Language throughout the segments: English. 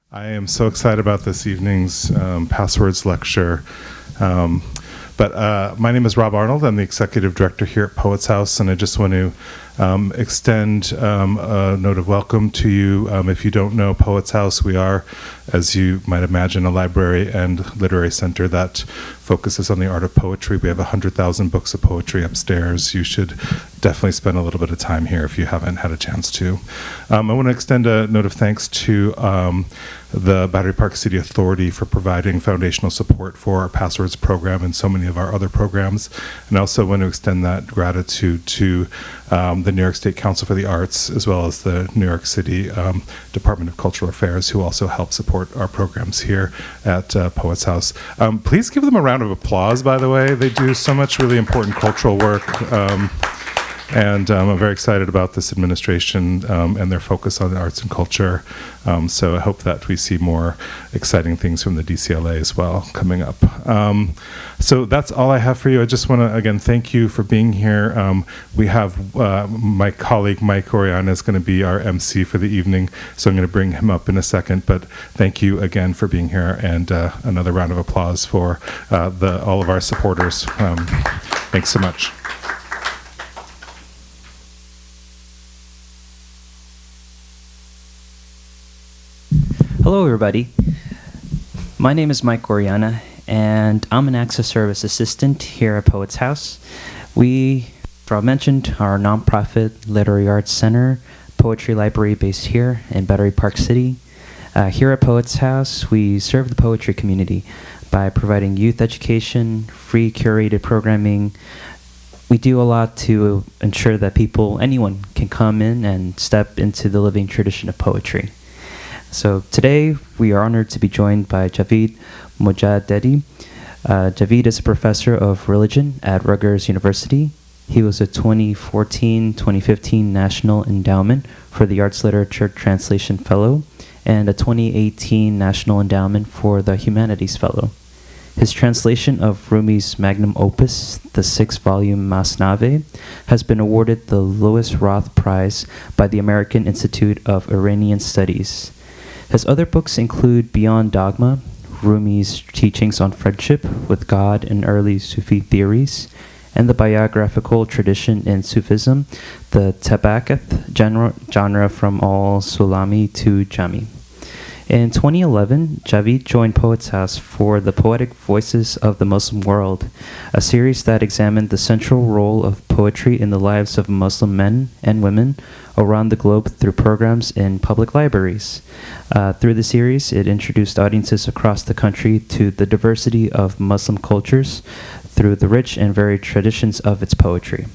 I am so excited about this evening's Passwords lecture. But my name is Rob Arnold. I'm the executive director here at Poets House, and I just want to extend a note of welcome to you. If you don't know Poets House, we are, as you might imagine, a library and literary center that focuses on the art of poetry. We have 100,000 books of poetry upstairs. You should definitely spend a little bit of time here if you haven't had a chance to. I want to extend a note of thanks to the Battery Park City Authority for providing foundational support for our Passwords program and so many of our other programs. And I also want to extend that gratitude to the New York State Council for the Arts, as well as the New York City Department of Cultural Affairs, who also help support our programs here at Poets House. Please give them a round of applause, by the way. They do so much really important cultural work. And I'm very excited about this administration and their focus on the arts and culture. So I hope that we see more exciting things from the DCLA as well coming up. So that's all I have for you. I just want to, again, thank you for being here. We have my colleague, Mike Oriana, is going to be our MC for the evening. So I'm going to bring him up in a second. But thank you again for being here. And another round of applause for all of our supporters. Thanks so much. Hello, everybody. My name is Mike Oriana, and I'm an Access Service Assistant here at Poets House. We, as Rob mentioned, are a nonprofit literary arts center, poetry library based here in Battery Park City. Here at Poets House, we serve the poetry community by providing youth education, free curated programming. We do a lot to ensure that anyone can come in and step into the living tradition of poetry. So today, we are honored to be joined by Jawid Mojaddedi. Jawid is a professor of religion at Rutgers University. He was a 2014-2015 National Endowment for the Arts Literature Translation Fellow and a 2018 National Endowment for the Humanities Fellow. His translation of Rumi's magnum opus, the 6-volume Masnavi, has been awarded the Louis Roth Prize by the American Institute of Iranian Studies. His other books include Beyond Dogma, Rumi's teachings on friendship with God and early Sufi theories, and the biographical tradition in Sufism, the Tabaqat genre from al-Sulami to Jami. In 2011, Jawid joined Poets House for The Poetic Voices of the Muslim World, a series that examined the central role of poetry in the lives of Muslim men and women around the globe through programs in public libraries. Through the series, it introduced audiences across the country to the diversity of Muslim cultures through the rich and varied traditions of its poetry.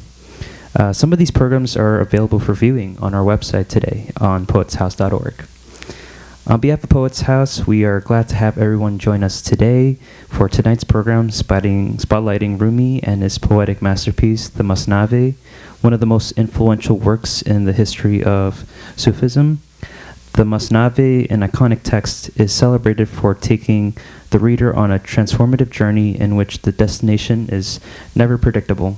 Some of these programs are available for viewing on our website today on poetshouse.org. On behalf of Poets House, we are glad to have everyone join us today for tonight's program spotlighting Rumi and his poetic masterpiece, the Masnavi, one of the most influential works in the history of Sufism. The Masnavi, an iconic text, is celebrated for taking the reader on a transformative journey in which the destination is never predictable.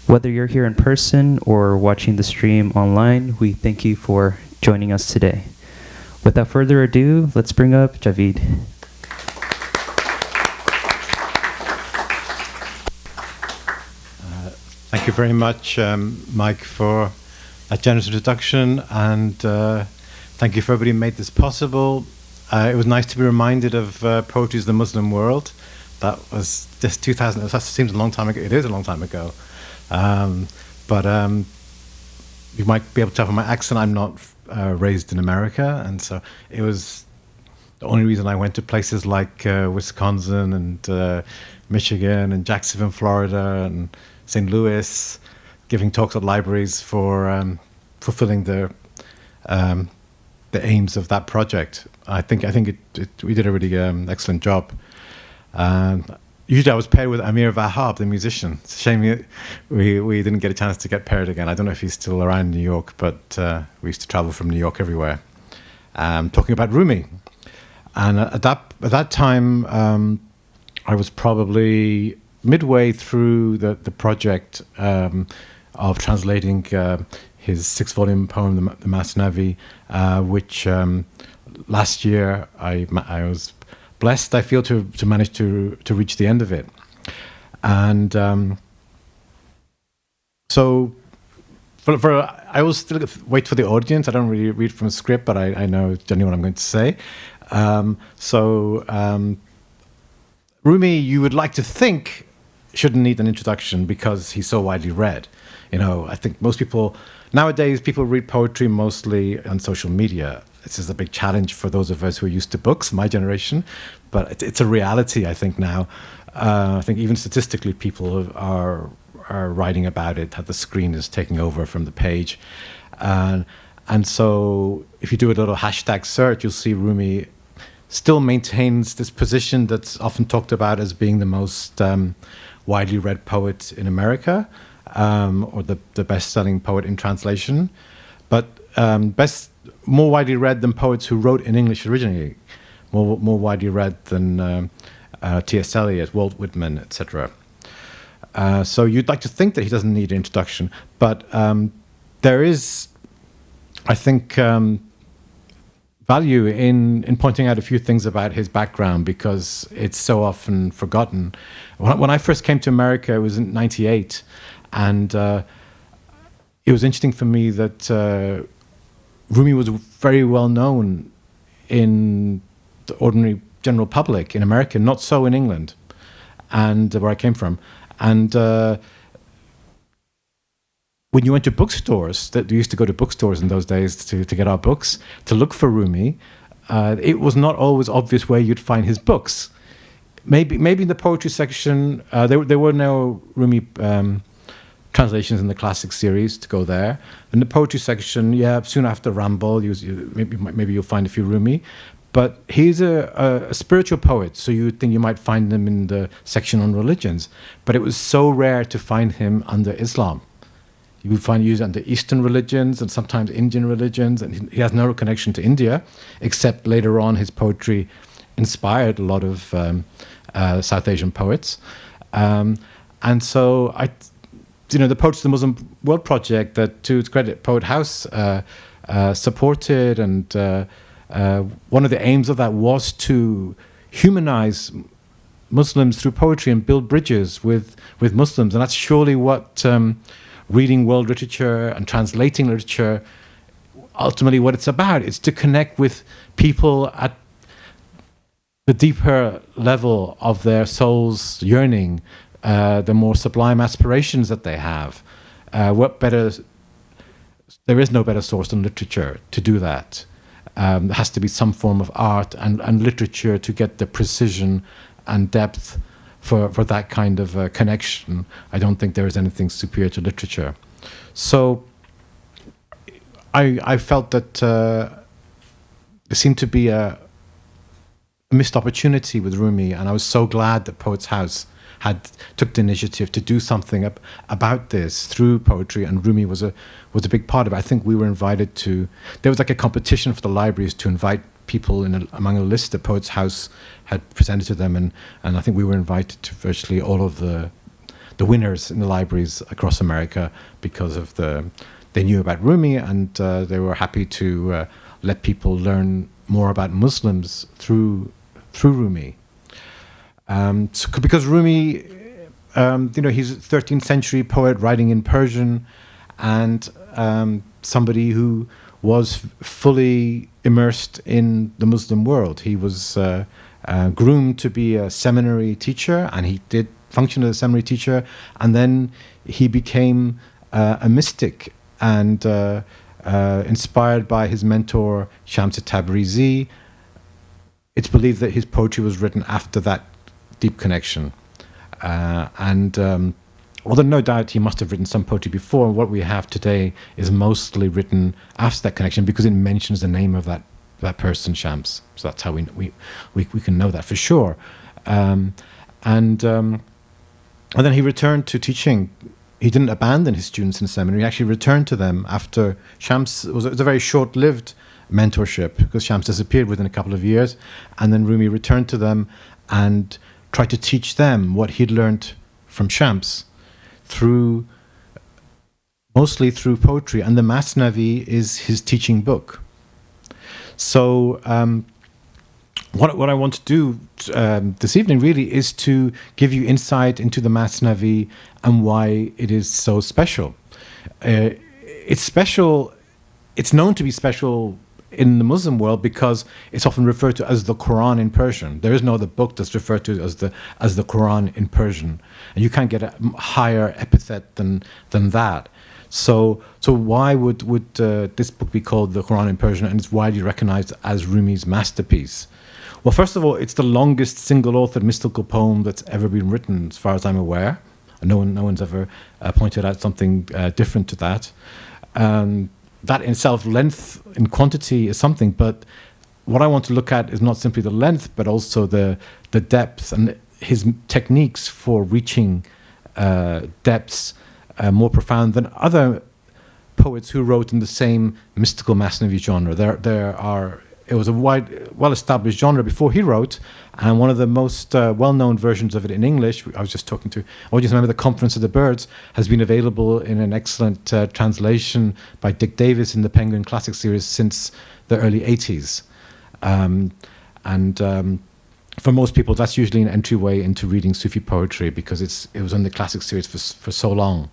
Whether you're here in person or watching the stream online, we thank you for joining us today. Without further ado, let's bring up Jawid. Thank you very much, Mike, for that generous introduction, and thank you for everybody who made this possible. It was nice to be reminded of Poetry is the Muslim World. That was just 2000. That seems a long time ago. It is a long time ago. But you might be able to tell from my accent, I'm not raised in America, and so it was the only reason I went to places like Wisconsin and Michigan and Jacksonville, Florida, and St. Louis, giving talks at libraries for fulfilling the aims of that project. I think we did a really excellent job. Usually I was paired with Amir Vahab, the musician. It's a shame we didn't get a chance to get paired again. I don't know if he's still around New York, but we used to travel from New York everywhere, talking about Rumi. And at that time, I was probably midway through the project of translating his 6-volume poem, the Masnavi, which last year I was blessed, I feel, to manage to reach the end of it. And so I always still wait for the audience. I don't really read from a script, but I know generally what I'm going to say. Rumi, you would like to think, shouldn't need an introduction because he's so widely read. You know, I think most people nowadays, people read poetry mostly on social media. This is a big challenge for those of us who are used to books, my generation, but it's a reality, I think, now. I think even statistically, people are writing about it, how the screen is taking over from the page. And so if you do a little hashtag search, you'll see Rumi still maintains this position that's often talked about as being the most widely read poet in America, or the best-selling poet in translation, but more widely read than poets who wrote in English originally, more widely read than T.S. Eliot, Walt Whitman, etc. So you'd like to think that he doesn't need an introduction, but there is, I think, value in pointing out a few things about his background because it's so often forgotten. When I first came to America, it was in '98, and it was interesting for me that Rumi was very well known in the ordinary general public in America, not so in England, and where I came from. And when you went to bookstores, that we used to go to bookstores in those days to get our books, to look for Rumi, it was not always obvious where you'd find his books. Maybe in the poetry section, there were no Rumi translations in the classic series to go there. In the poetry section, soon after Ramble, maybe you'll find a few Rumi. But he's a spiritual poet, so you would think you might find him in the section on religions. But it was so rare to find him under Islam. You would find used under Eastern religions and sometimes Indian religions, and he has no connection to India, except later on his poetry inspired a lot of South Asian poets. And so the Poets of the Muslim World Project, that to its credit, Poet House supported, and one of the aims of that was to humanize Muslims through poetry and build bridges with Muslims. And that's surely what reading world literature and translating literature, ultimately what it's about. It's to connect with people at the deeper level of their soul's yearning, the more sublime aspirations that they have. There is no better source than literature to do that. There has to be some form of art and literature to get the precision and depth for that kind of connection. I don't think there is anything superior to literature. So I felt that there seemed to be a missed opportunity with Rumi, and I was so glad that Poets House took the initiative to do something about this through poetry, and Rumi was a big part of it. I think we were invited to. There was like a competition for the libraries to invite people among a list that Poets House had presented to them, and I think we were invited to virtually all of the winners in the libraries across America because of they knew about Rumi, and they were happy to let people learn more about Muslims through Rumi. Because Rumi, he's a 13th century poet writing in Persian, and somebody who was fully immersed in the Muslim world. He was groomed to be a seminary teacher, and he did function as a seminary teacher, and then he became a mystic, and inspired by his mentor Shams Tabrizi. It's believed that his poetry was written after that deep connection, although no doubt he must have written some poetry before, what we have today is mostly written after that connection because it mentions the name of that person, Shams. So that's how we can know that for sure. And then he returned to teaching. He didn't abandon his students in seminary. He actually returned to them after Shams. It was a very short-lived mentorship because Shams disappeared within a couple of years, and then Rumi returned to them and tried to teach them what he'd learned from Shams mostly through poetry, and the Masnavi is his teaching book. So what I want to do this evening really is to give you insight into the Masnavi and why it is so special. It's special. It's known to be special in the Muslim world because it's often referred to as the Quran in Persian. There is no other book that's referred to as the Quran in Persian, and you can't get a higher epithet than that. So why would this book be called the Quran in Persian, and it's widely recognized as Rumi's masterpiece? Well, first of all, it's the longest single-authored mystical poem that's ever been written, as far as I'm aware. No one's ever pointed out something different to that. That in itself, length in quantity is something, but what I want to look at is not simply the length, but also the depth and his techniques for reaching depths more profound than other poets who wrote in the same mystical Masnavi genre. It was a well-established genre before he wrote, and one of the most well-known versions of it in English, I just remember the Conference of the Birds, has been available in an excellent translation by Dick Davis in the Penguin Classic series since the early 80s. For most people, that's usually an entryway into reading Sufi poetry because it was in the classic series for so long.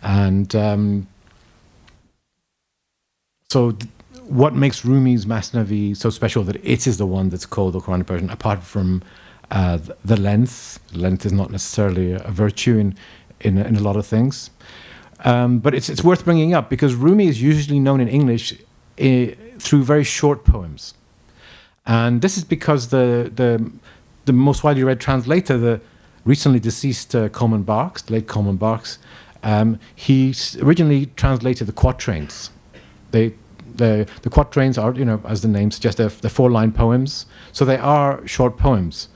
And what makes Rumi's Masnavi so special that it is the one that's called the Quran in Persian, apart from the length? Length is not necessarily a virtue in a lot of things. But it's worth bringing up because Rumi is usually known in English through very short poems. And this is because the most widely read translator, the recently deceased Coleman Barks, the late Coleman Barks, he originally translated the quatrains. The quatrains are, as the name suggests, they're 4-line poems. So they are short poems.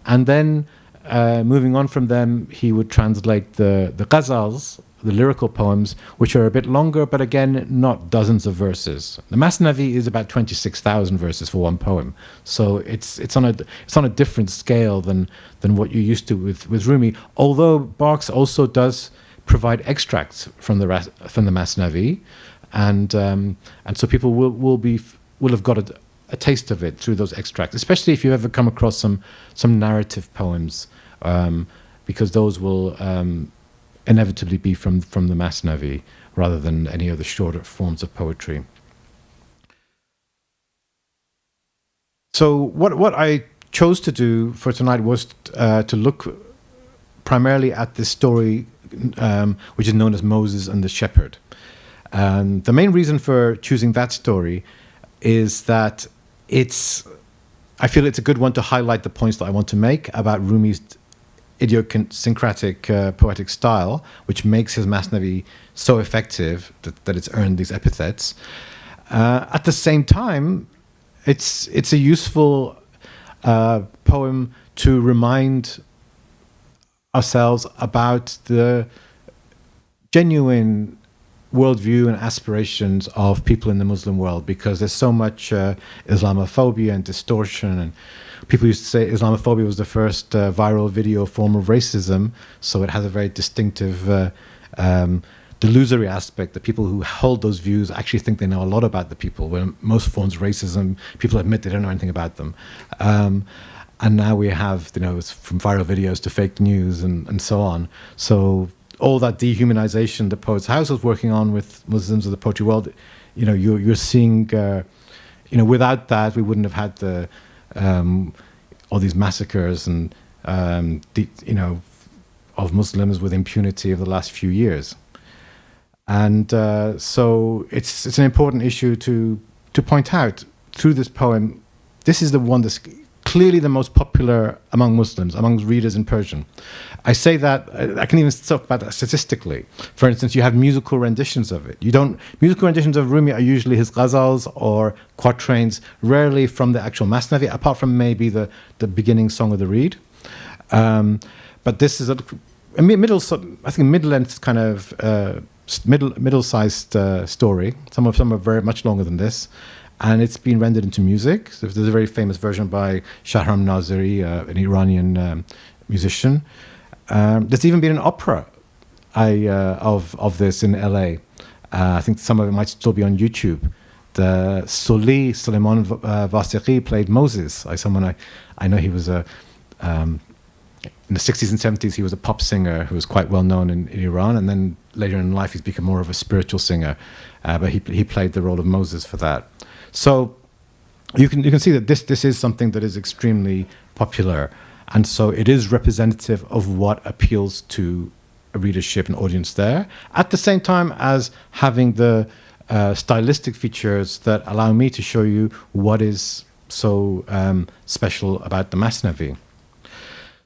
And then moving on from them, he would translate the ghazals, the lyrical poems, which are a bit longer, but again, not dozens of verses. The Masnavi is about 26,000 verses for one poem. So it's on a different scale than what you're used to with Rumi. Although Barks also does provide extracts from the Masnavi. And so people will have got a taste of it through those extracts, especially if you ever come across some narrative poems, because those will inevitably be from the Masnavi rather than any other shorter forms of poetry. So what I chose to do for tonight was to look primarily at this story, which is known as Moses and the Shepherd. And the main reason for choosing that story is that I feel it's a good one to highlight the points that I want to make about Rumi's idiosyncratic poetic style, which makes his Masnavi so effective that it's earned these epithets. At the same time, it's a useful poem to remind ourselves about the genuine worldview and aspirations of people in the Muslim world, because there's so much Islamophobia and distortion, and people used to say Islamophobia was the first viral video form of racism, so it has a very distinctive delusory aspect that people who hold those views actually think they know a lot about the people, when most forms of racism, people admit they don't know anything about them. And now we have, from viral videos to fake news and so on. So all that dehumanization the Poets' House was working on with Muslims of the poetry world, you're seeing, without that we wouldn't have had the all these massacres and of Muslims with impunity over the last few years. And so it's an important issue to point out through this poem. This is the one that's clearly the most popular among Muslims, among readers in Persian. I say that, I can even talk about that statistically. For instance, you have musical renditions of it. Musical renditions of Rumi are usually his ghazals or quatrains, rarely from the actual Masnavi, apart from maybe the beginning song of the Reed. But this is a mid-length kind of middle-sized story. Some are very much longer than this. And it's been rendered into music. So there's a very famous version by Shahram Naziri, an Iranian musician. There's even been an opera of this in LA. I think some of it might still be on YouTube. Sully, Suleiman Vaseqi played Moses. I know he was in the 60s and 70s, he was a pop singer who was quite well known in Iran, and then later in life he's become more of a spiritual singer. But he played the role of Moses for that. So you can see that this is something that is extremely popular, and so it is representative of what appeals to a readership and audience there, at the same time as having the stylistic features that allow me to show you what is so special about the Masnavi.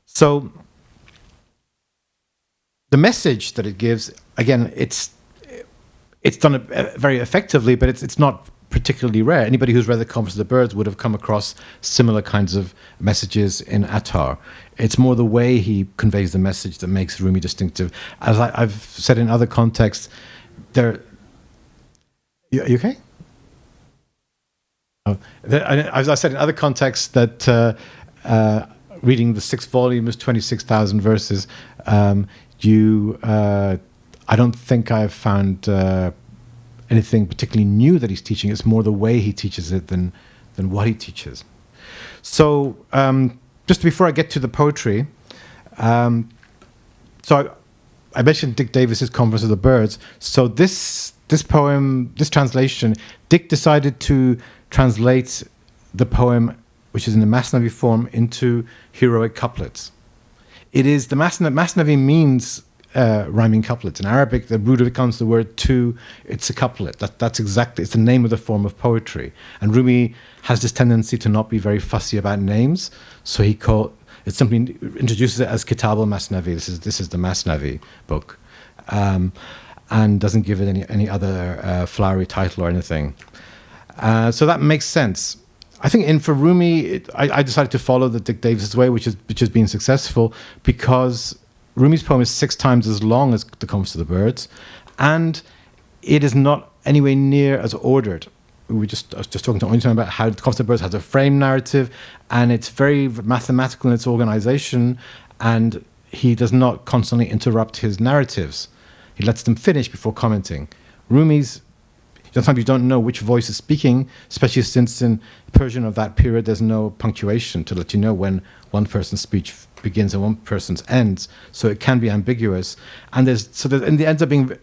So the message that it gives, again, it's done very effectively, but it's not particularly rare. Anybody who's read The Conference of the Birds would have come across similar kinds of messages in Attar. It's more the way he conveys the message that makes Rumi distinctive. As I've said in other contexts, you okay? As I said in other contexts, that reading the 6th volume is 26,000 verses. I don't think I've found anything particularly new that he's teaching. It's more the way he teaches it than what he teaches. So just before I get to the poetry, so I mentioned Dick Davis's Conference of the Birds. So this poem, this translation, Dick decided to translate the poem, which is in the Masnavi form, into heroic couplets. It is the Masnavi means rhyming couplets. In Arabic, the root of it comes the word to. It's a couplet. That's exactly. It's the name of the form of poetry. And Rumi has this tendency to not be very fussy about names, so it simply introduces it as Kitab al-Masnavi. This is the Masnavi book, and doesn't give it any other flowery title or anything. So that makes sense. I think for Rumi, I decided to follow the Dick Davis way, which has been successful, because Rumi's poem is 6 times as long as The Conference of the Birds, and it is not anywhere near as ordered. I was just talking to Ointon about how The Conference of the Birds has a frame narrative, and it's very mathematical in its organization, and he does not constantly interrupt his narratives. He lets them finish before commenting. Rumi's, sometimes you don't know which voice is speaking, especially since in Persian of that period there's no punctuation to let you know when one person's speech begins and one person's ends, so it can be ambiguous. And there ends up being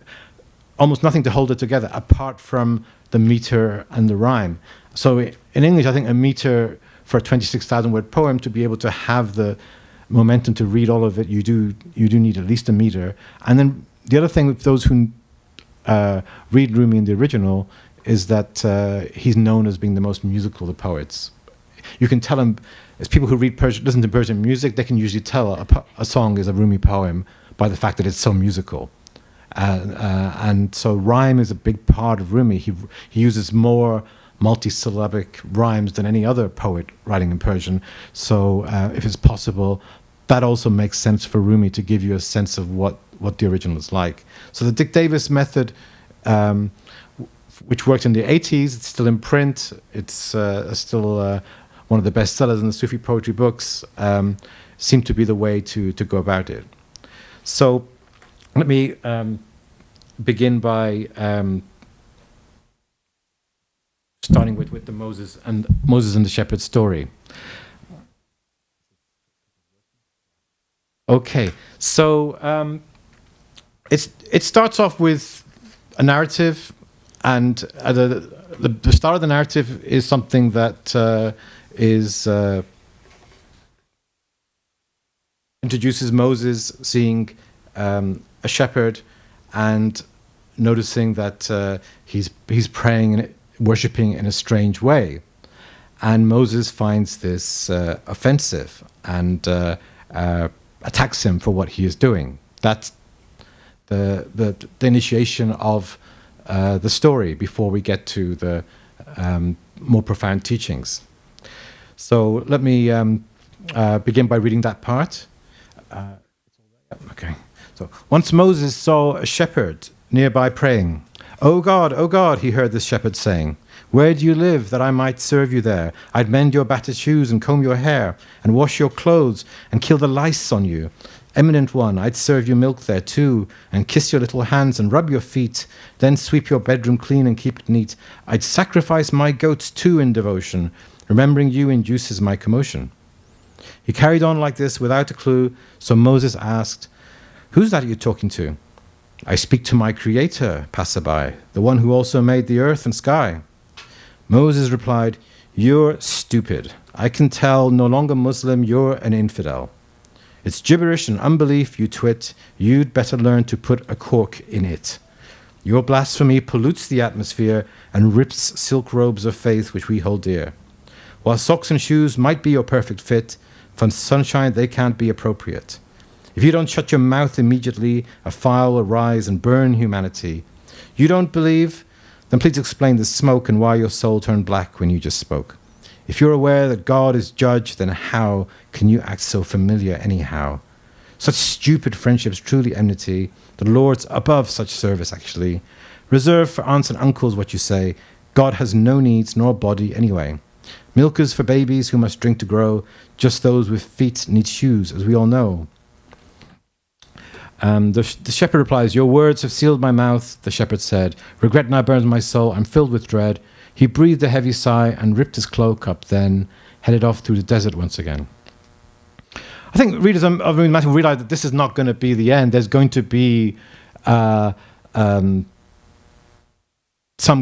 almost nothing to hold it together apart from the meter and the rhyme. So in English, I think a meter for a 26,000 word poem, to be able to have the momentum to read all of it, you do need at least a meter. And then the other thing with those who read Rumi in the original is that he's known as being the most musical of the poets. You can tell him, as people who listen to Persian music, they can usually tell a song is a Rumi poem by the fact that it's so musical. And so rhyme is a big part of Rumi. He uses more multisyllabic rhymes than any other poet writing in Persian. So if it's possible, that also makes sense for Rumi to give you a sense of what the original is like. So the Dick Davis method, which worked in the 80s, it's still in print. It's still one of the bestsellers in the Sufi poetry books, seemed to be the way to go about it. So let me begin by starting with the Moses and the shepherd story. Okay, so it starts off with a narrative, and the start of the narrative is something that introduces Moses seeing a shepherd and noticing that he's praying and worshipping in a strange way, and Moses finds this offensive and attacks him for what he is doing. That's the initiation of the story before we get to the more profound teachings. So let me begin by reading that part. Okay. So once Moses saw a shepherd nearby praying. O God, he heard this shepherd saying, where do you live that I might serve you there? I'd mend your battered shoes and comb your hair and wash your clothes and kill the lice on you. Eminent one, I'd serve you milk there too, and kiss your little hands and rub your feet, then sweep your bedroom clean and keep it neat. I'd sacrifice my goats too in devotion. Remembering you induces my commotion. He carried on like this without a clue, so Moses asked, "Who's that you're talking to?" "I speak to my creator, passerby, the one who also made the earth and sky." Moses replied, "You're stupid. I can tell, no longer Muslim, you're an infidel. It's gibberish and unbelief, you twit. You'd better learn to put a cork in it. Your blasphemy pollutes the atmosphere and rips silk robes of faith which we hold dear. While socks and shoes might be your perfect fit, for sunshine they can't be appropriate. If you don't shut your mouth immediately, a fire will rise and burn humanity. You don't believe? Then please explain the smoke and why your soul turned black when you just spoke. If you're aware that God is judge, then how can you act so familiar anyhow? Such stupid friendships, truly enmity. The Lord's above such service, actually. Reserve for aunts and uncles what you say. God has no needs nor body anyway. Milkers for babies who must drink to grow. Just those with feet need shoes, as we all know. The shepherd replies, "Your words have sealed my mouth," the shepherd said. "Regret now burns my soul, I'm filled with dread." He breathed a heavy sigh and ripped his cloak up, then headed off through the desert once again. I think readers of Rumi will realize that this is not going to be the end. There's going to be some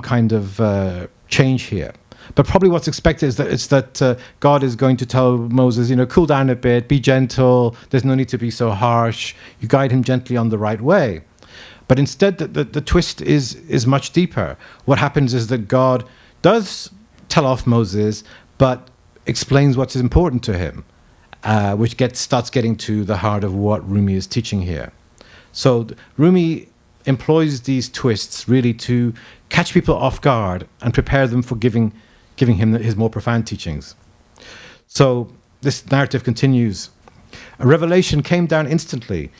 kind of change here. But probably what's expected is that God is going to tell Moses, cool down a bit, be gentle, there's no need to be so harsh. You guide him gently on the right way. But instead, the twist is much deeper. What happens is that God does tell off Moses, but explains what's important to him, which starts getting to the heart of what Rumi is teaching here. So Rumi employs these twists really to catch people off guard and prepare them for giving him his more profound teachings. So this narrative continues. A revelation came down instantly.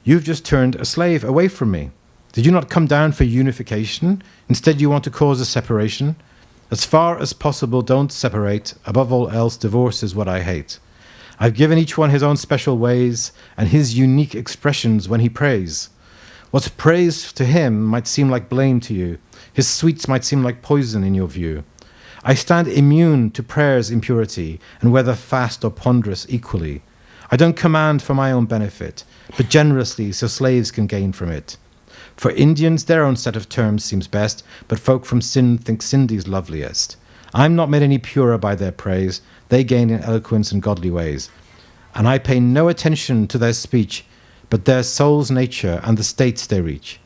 You've just turned a slave away from me. Did you not come down for unification? Instead, you want to cause a separation? As far as possible, don't separate. Above all else, divorce is what I hate. I've given each one his own special ways and his unique expressions when he prays. What's praise to him might seem like blame to you. His sweets might seem like poison in your view. I stand immune to prayer's impurity, and whether fast or ponderous equally. I don't command for my own benefit, but generously so slaves can gain from it. For Indians, their own set of terms seems best, but folk from Sind think Sindhi's loveliest. I'm not made any purer by their praise. They gain in eloquence and godly ways. And I pay no attention to their speech, but their soul's nature and the states they reach.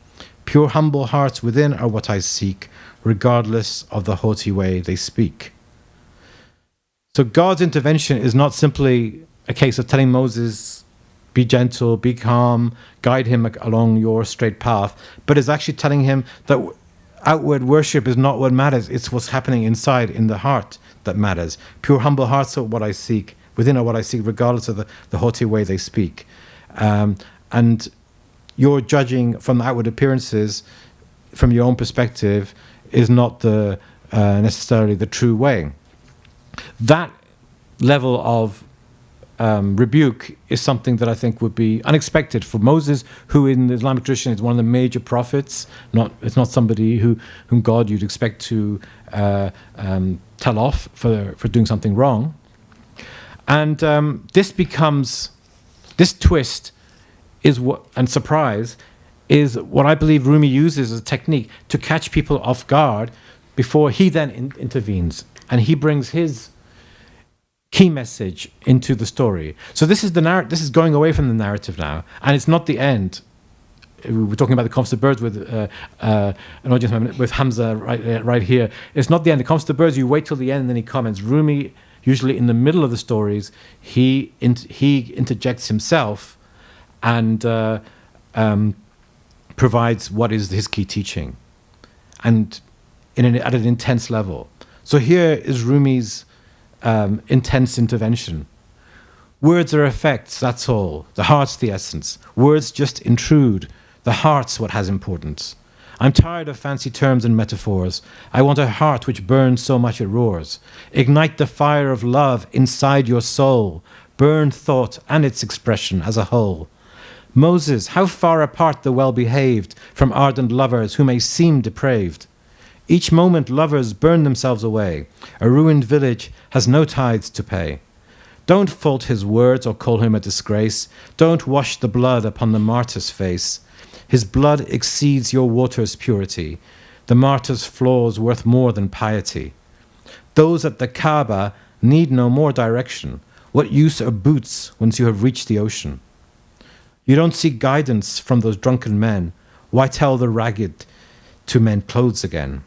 Pure humble hearts within are what I seek, regardless of the haughty way they speak. So God's intervention is not simply a case of telling Moses, be gentle, be calm, guide him along your straight path, but is actually telling him that outward worship is not what matters. It's what's happening inside, in the heart, that matters. Pure humble hearts are what I seek, within are what I seek, regardless of the haughty way they speak. And your judging from outward appearances, from your own perspective, is not necessarily the true way. That level of rebuke is something that I think would be unexpected for Moses, who in the Islamic tradition is one of the major prophets. It's not somebody whom God you'd expect to tell off for doing something wrong. And this twist and surprise is what I believe Rumi uses as a technique to catch people off guard before he then intervenes, and he brings his key message into the story. So this is this is going away from the narrative now, and it's not the end. We were talking about the Comfort of Birds with an audience member, with Hamza right here. It's not the end. The Comfort of Birds, you wait till the end, and then he comments. Rumi, usually in the middle of the stories, he interjects himself and provides what is his key teaching, and at an intense level. So here is Rumi's intense intervention. Words are effects, that's all. The heart's the essence. Words just intrude. The heart's what has importance. I'm tired of fancy terms and metaphors. I want a heart which burns so much it roars. Ignite the fire of love inside your soul. Burn thought and its expression as a whole. Moses, how far apart the well-behaved from ardent lovers who may seem depraved. Each moment lovers burn themselves away. A ruined village has no tithes to pay. Don't fault his words or call him a disgrace. Don't wash the blood upon the martyr's face. His blood exceeds your water's purity. The martyr's flaws worth more than piety. Those at the Kaaba need no more direction. What use are boots once you have reached the ocean? You don't seek guidance from those drunken men. Why tell the ragged to mend clothes again?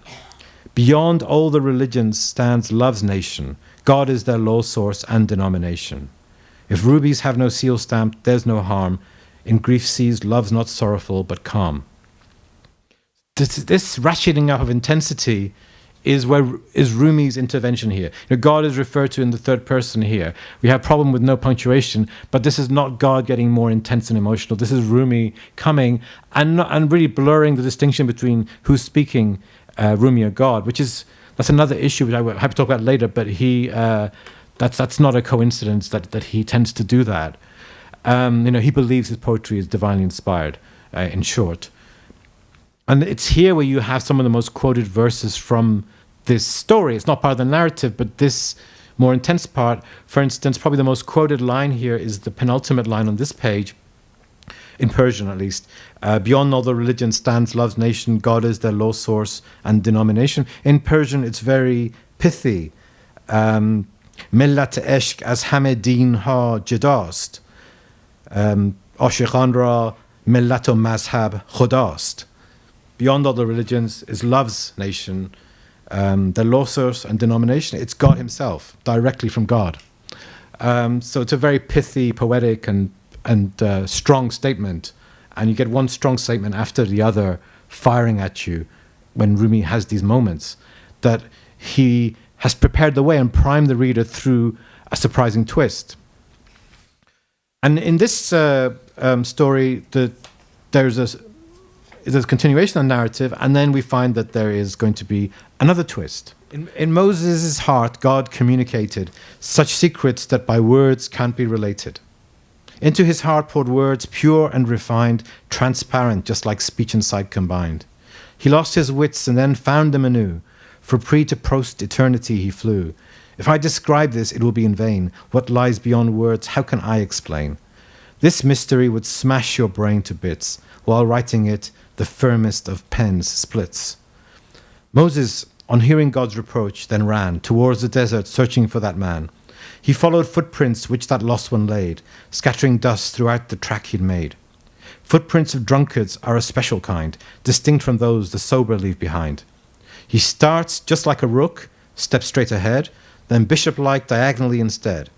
Beyond all the religions stands love's nation. God is their law source and denomination. If rubies have no seal stamp, there's no harm. In grief seized, love's not sorrowful, but calm. This ratcheting up of intensity is Rumi's intervention here. God is referred to in the third person here. We have a problem with no punctuation, but this is not God getting more intense and emotional. This is Rumi coming and really blurring the distinction between who's speaking, Rumi or God, that's another issue which I will have to talk about later. But that's not a coincidence that he tends to do that. He believes his poetry is divinely inspired. In short. And it's here where you have some of the most quoted verses from this story. It's not part of the narrative, but this more intense part. For instance, probably the most quoted line here is the penultimate line on this page, in Persian at least. Beyond all the religions stands love's nation. God is their law source and denomination. In Persian, it's very pithy. Millat eshk az hame din ha jadast. Ashiqan ra millat o mazhab khudast. Beyond all the religions is love's nation, the law source and denomination. It's God himself, directly from God. So it's a very pithy, poetic, and strong statement. And you get one strong statement after the other firing at you when Rumi has these moments that he has prepared the way and primed the reader through a surprising twist. And in this story, there's a continuation of the narrative, and then we find that there is going to be another twist. In Moses' heart, God communicated such secrets that by words can't be related. Into his heart poured words pure and refined, transparent, just like speech and sight combined. He lost his wits and then found them anew. For pre to post eternity he flew. If I describe this, it will be in vain. What lies beyond words, how can I explain? This mystery would smash your brain to bits. While writing it, the firmest of pens splits. Moses, on hearing God's reproach, then ran towards the desert, searching for that man. He followed footprints which that lost one laid, scattering dust throughout the track he'd made. Footprints of drunkards are a special kind, distinct from those the sober leave behind. He starts just like a rook, steps straight ahead, then bishop-like diagonally instead.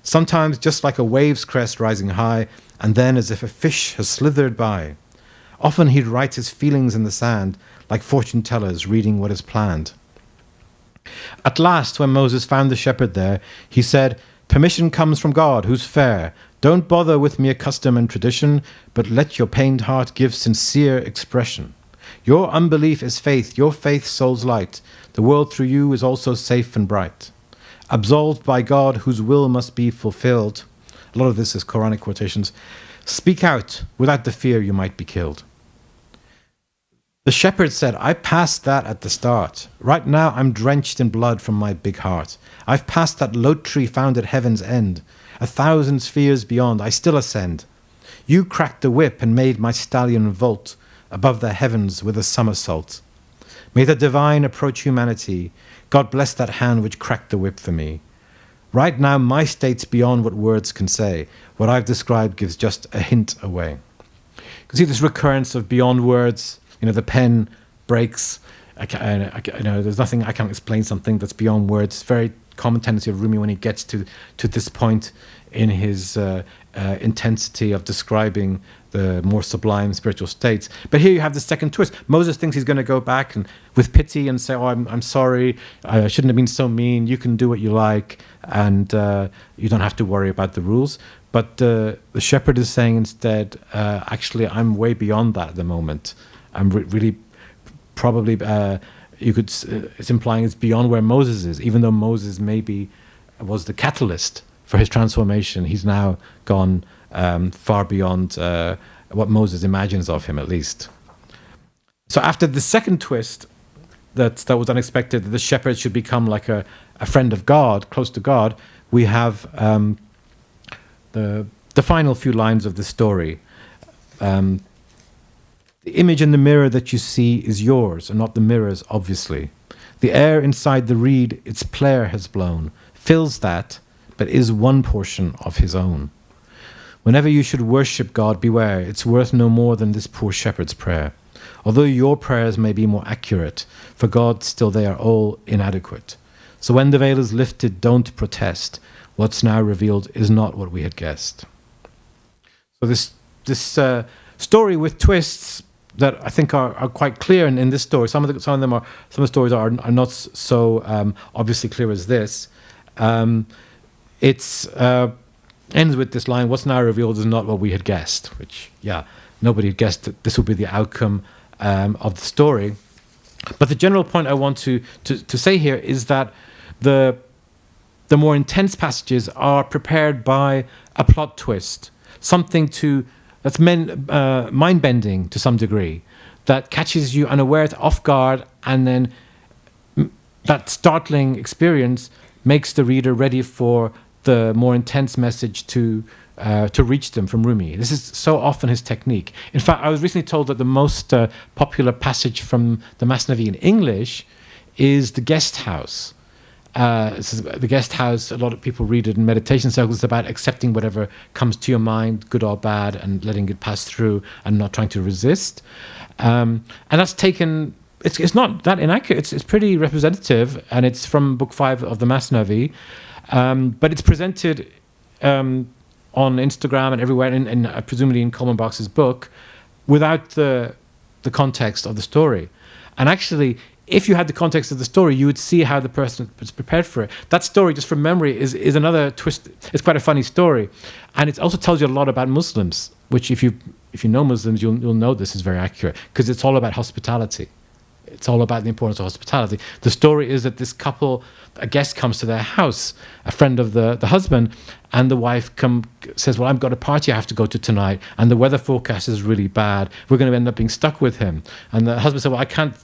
Sometimes just like a wave's crest rising high, and then as if a fish has slithered by. Often he'd write his feelings in the sand, like fortune tellers reading what is planned. At last, when Moses found the shepherd there, he said, "Permission comes from God, who's fair. Don't bother with mere custom and tradition, but let your pained heart give sincere expression. Your unbelief is faith, your faith soul's light. The world through you is also safe and bright. Absolved by God, whose will must be fulfilled." A lot of this is Quranic quotations. "Speak out, without the fear you might be killed." The shepherd said, "I passed that at the start. Right now I'm drenched in blood from my big heart. I've passed that lote tree found at heaven's end. 1,000 spheres beyond, I still ascend. You cracked the whip and made my stallion vault above the heavens with a somersault. May the divine approach humanity. God bless that hand which cracked the whip for me. Right now my state's beyond what words can say. What I've described gives just a hint away." You can see this recurrence of beyond words. The pen breaks. There's nothing, I can't explain something that's beyond words. Very common tendency of Rumi when he gets to this point in his intensity of describing the more sublime spiritual states. But here you have the second twist. Moses thinks he's going to go back and with pity and say, "Oh, I'm sorry. I shouldn't have been so mean. You can do what you like, and you don't have to worry about the rules." But the shepherd is saying instead, "Actually, I'm way beyond that at the moment. I'm really probably it's implying it's beyond where Moses is, even though Moses maybe was the catalyst for his transformation. He's now gone far beyond what Moses imagines of him, at least. So after the second twist, that was unexpected, that the shepherd should become like a friend of God, close to God, we have the final few lines of the story. The image in the mirror that you see is yours, and not the mirror's, obviously. The air inside the reed its player has blown fills that, but is one portion of his own. Whenever you should worship God, beware, it's worth no more than this poor shepherd's prayer. Although your prayers may be more accurate, for God still they are all inadequate. So when the veil is lifted, don't protest. What's now revealed is not what we had guessed. So this story with twists that I think are quite clear in this story. Some of the stories are not so obviously clear as this. It's ends with this line: "What's now revealed is not what we had guessed." Which, nobody had guessed that this would be the outcome of the story. But the general point I want to say here is that the more intense passages are prepared by a plot twist, something that's mind-bending to some degree, that catches you unaware, off guard, and then that startling experience makes the reader ready for the more intense message to reach them from Rumi. This is so often his technique. In fact, I was recently told that the most popular passage from the Masnavi in English is the guest house. The guest house, a lot of people read it in meditation circles. It's about accepting whatever comes to your mind, good or bad, and letting it pass through and not trying to resist. And that's taken, it's not that inaccurate. It's pretty representative, and it's from Book 5 of the Masnavi. But it's presented on Instagram and everywhere, and presumably in Coleman Box's book, without the context of the story. And actually, if you had the context of the story, you would see how the person was prepared for it. That story, just from memory, is another twist. It's quite a funny story, and it also tells you a lot about Muslims. Which, if you know Muslims, you'll know this is very accurate, because it's all about hospitality. It's all about the importance of hospitality. The story is that this couple, a guest comes to their house, a friend of the husband, and the wife says, "Well, I've got a party I have to go to tonight, and the weather forecast is really bad. We're going to end up being stuck with him." And the husband said, "Well, I can't.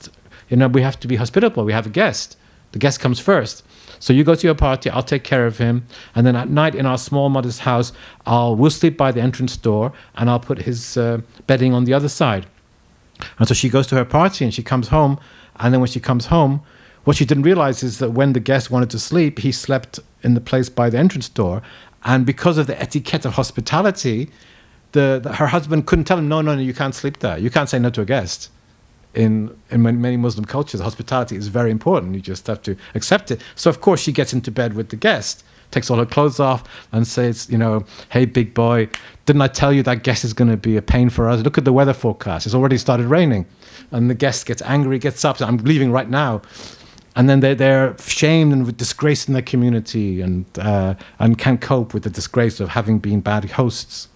We have to be hospitable. We have a guest. The guest comes first. So you go to your party. I'll take care of him. And then at night in our small, modest house, we'll sleep by the entrance door, and I'll put his bedding on the other side." And so she goes to her party and she comes home. And then when she comes home, what she didn't realize is that when the guest wanted to sleep, he slept in the place by the entrance door. And because of the etiquette of hospitality, her husband couldn't tell him, no, you can't sleep there. You can't say no to a guest. In many Muslim cultures, hospitality is very important. You just have to accept it. So, of course, she gets into bed with the guest, takes all her clothes off and says, "Hey, big boy, didn't I tell you that guest is going to be a pain for us? Look at the weather forecast. It's already started raining." And the guest gets angry, gets up, says, "I'm leaving right now." And then they're shamed and disgraced in their community and can't cope with the disgrace of having been bad hosts.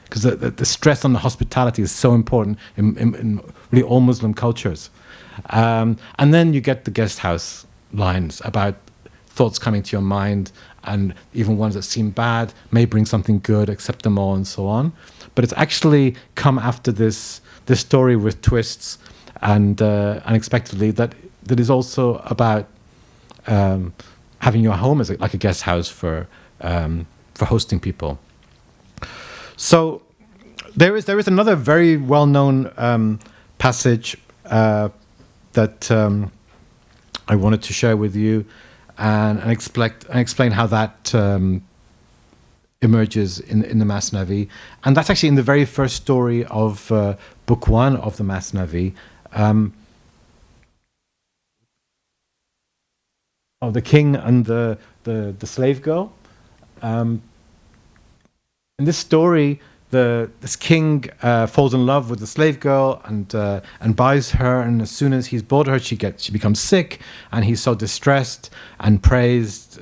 Because the stress on the hospitality is so important in really all Muslim cultures. And then you get the guest house lines about thoughts coming to your mind, and even ones that seem bad may bring something good, accept them all, and so on. But it's actually come after this story with twists and unexpectedly that is also about having your home as like a guest house for hosting people. So there is another very well-known passage that I wanted to share with you and explain how that emerges in the Masnavi, and that's actually in the very first story of Book 1 of the Masnavi. Of the king and the slave girl. In this story, this king falls in love with the slave girl and buys her. And as soon as he's bought her, she becomes sick, and he's so distressed and prays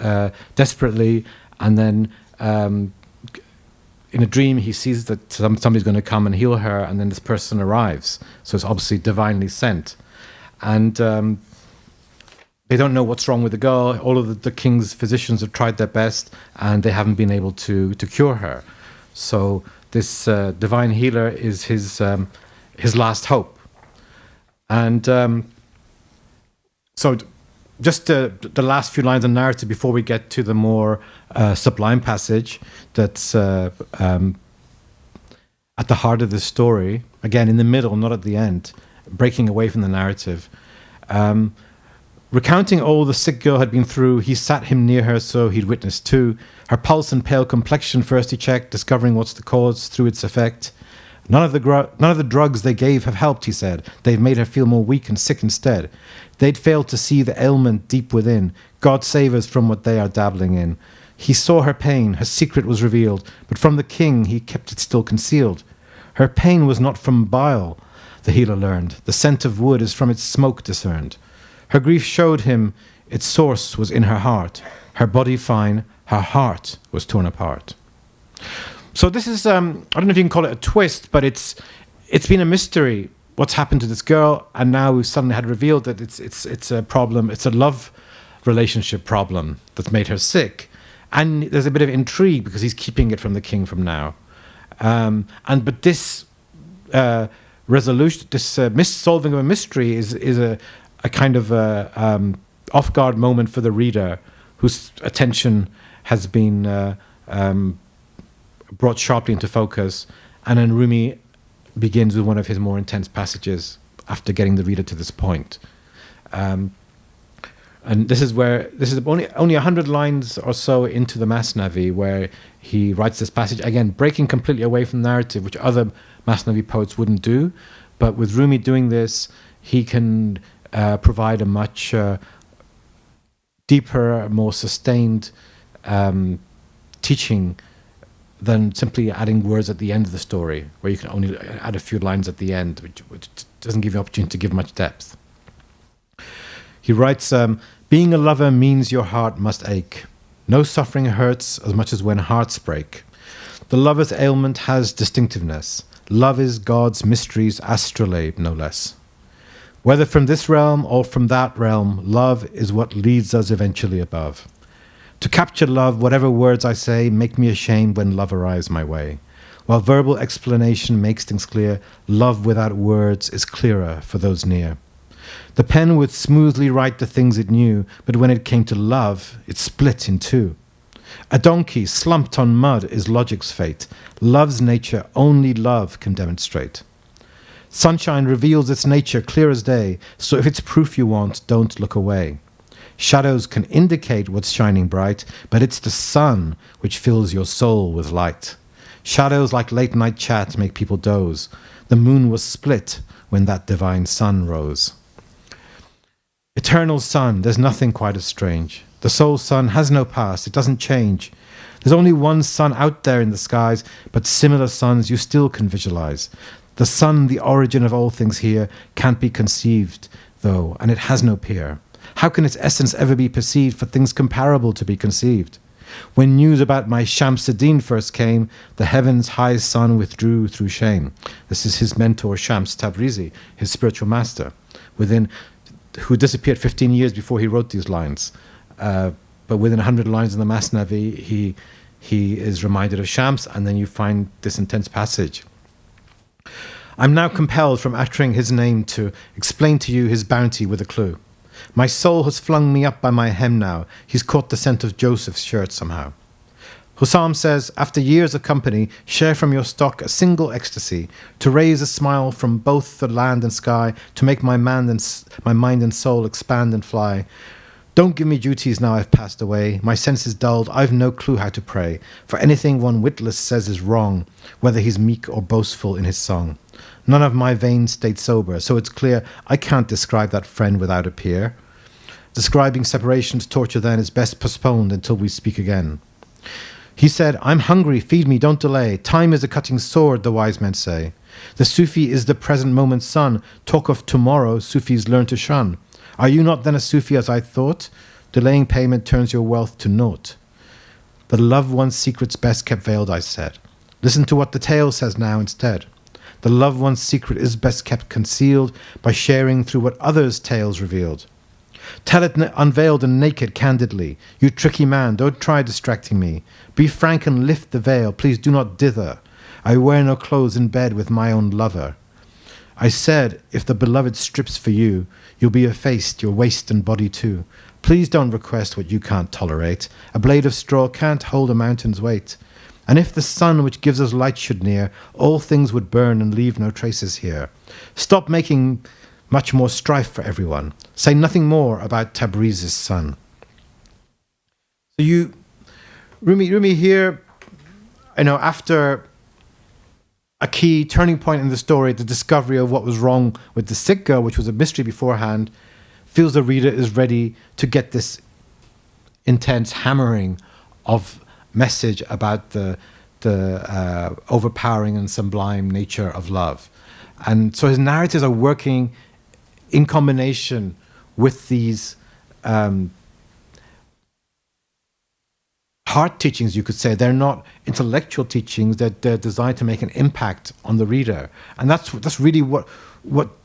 desperately. And then in a dream, he sees that somebody's going to come and heal her, and then this person arrives. So it's obviously divinely sent, and they don't know what's wrong with the girl. All of the king's physicians have tried their best, and they haven't been able to cure her. So this divine healer is his last hope. And so just the last few lines of narrative before we get to the more sublime passage that's at the heart of the story, again in the middle, not at the end, breaking away from the narrative. Recounting all the sick girl had been through, he sat him near her so he'd witness too. Her pulse and pale complexion first he checked, discovering what's the cause through its effect. None of the drugs they gave have helped, he said. They've made her feel more weak and sick instead. They'd failed to see the ailment deep within. God save us from what they are dabbling in. He saw her pain, her secret was revealed, but from the king he kept it still concealed. Her pain was not from bile, the healer learned. The scent of wood is from its smoke discerned. Her grief showed him its source was in her heart. Her body fine, her heart was torn apart. So this is, I don't know if you can call it a twist, but it's been a mystery what's happened to this girl, and now we've suddenly had revealed that it's a problem, it's a love relationship problem that's made her sick. And there's a bit of intrigue because he's keeping it from the king from now. But this resolution, this solving of a mystery is a kind of off-guard moment for the reader whose attention has been brought sharply into focus. And then Rumi begins with one of his more intense passages after getting the reader to this point. And this is only 100 lines or so into the Masnavi where he writes this passage, again, breaking completely away from narrative, which other Masnavi poets wouldn't do. But with Rumi doing this, he can provide a much deeper, more sustained teaching than simply adding words at the end of the story, where you can only add a few lines at the end, which doesn't give you opportunity to give much depth. He writes, being a lover means your heart must ache. No suffering hurts as much as when hearts break. The lover's ailment has distinctiveness. Love is God's mysteries astrolabe, no less. Whether from this realm or from that realm, love is what leads us eventually above. To capture love, whatever words I say make me ashamed when love arrives my way. While verbal explanation makes things clear, love without words is clearer for those near. The pen would smoothly write the things it knew, but when it came to love, it split in two. A donkey slumped on mud is logic's fate. Love's nature only love can demonstrate. Sunshine reveals its nature clear as day, so if it's proof you want, don't look away. Shadows can indicate what's shining bright, but it's the sun which fills your soul with light. Shadows like late night chat make people doze. The moon was split when that divine sun rose. Eternal sun, there's nothing quite as strange. The soul sun has no past, it doesn't change. There's only one sun out there in the skies, but similar suns you still can visualize. The sun, the origin of all things here, can't be conceived, though, and it has no peer. How can its essence ever be perceived for things comparable to be conceived? When news about my Shams-ad-Din first came, the heaven's high sun withdrew through shame. This is his mentor, Shams Tabrizi, his spiritual master, who disappeared 15 years before he wrote these lines. But within 100 lines in the Masnavi, he is reminded of Shams, and then you find this intense passage. I'm now compelled from uttering his name to explain to you his bounty with a clue. My soul has flung me up by my hem now. He's caught the scent of Joseph's shirt somehow. Hussam says, after years of company, share from your stock a single ecstasy, to raise a smile from both the land and sky, to make my mind and soul expand and fly. Don't give me duties now I've passed away. My senses dulled, I've no clue how to pray. For anything one witless says is wrong, whether he's meek or boastful in his song. None of my veins stayed sober, so it's clear I can't describe that friend without a peer. Describing separation's torture then is best postponed until we speak again. He said, I'm hungry, feed me, don't delay. Time is a cutting sword, the wise men say. The Sufi is the present moment's sun. Talk of tomorrow, Sufis learn to shun. Are you not then a Sufi as I thought? Delaying payment turns your wealth to naught. The loved one's secret's best kept veiled, I said. Listen to what the tale says now instead. The loved one's secret is best kept concealed by sharing through what others' tales revealed. Tell it unveiled and naked candidly. You tricky man, don't try distracting me. Be frank and lift the veil, please do not dither. I wear no clothes in bed with my own lover. I said, if the beloved strips for you, you'll be effaced, your waist and body too. Please don't request what you can't tolerate. A blade of straw can't hold a mountain's weight. And if the sun which gives us light should near, all things would burn and leave no traces here. Stop making much more strife for everyone. Say nothing more about Tabriz's son. So Rumi here, after a key turning point in the story, the discovery of what was wrong with the sick girl, which was a mystery beforehand, feels the reader is ready to get this intense hammering of message about the overpowering and sublime nature of love. And so his narratives are working in combination with these heart teachings, you could say. They're not intellectual teachings, they're designed to make an impact on the reader. And that's really what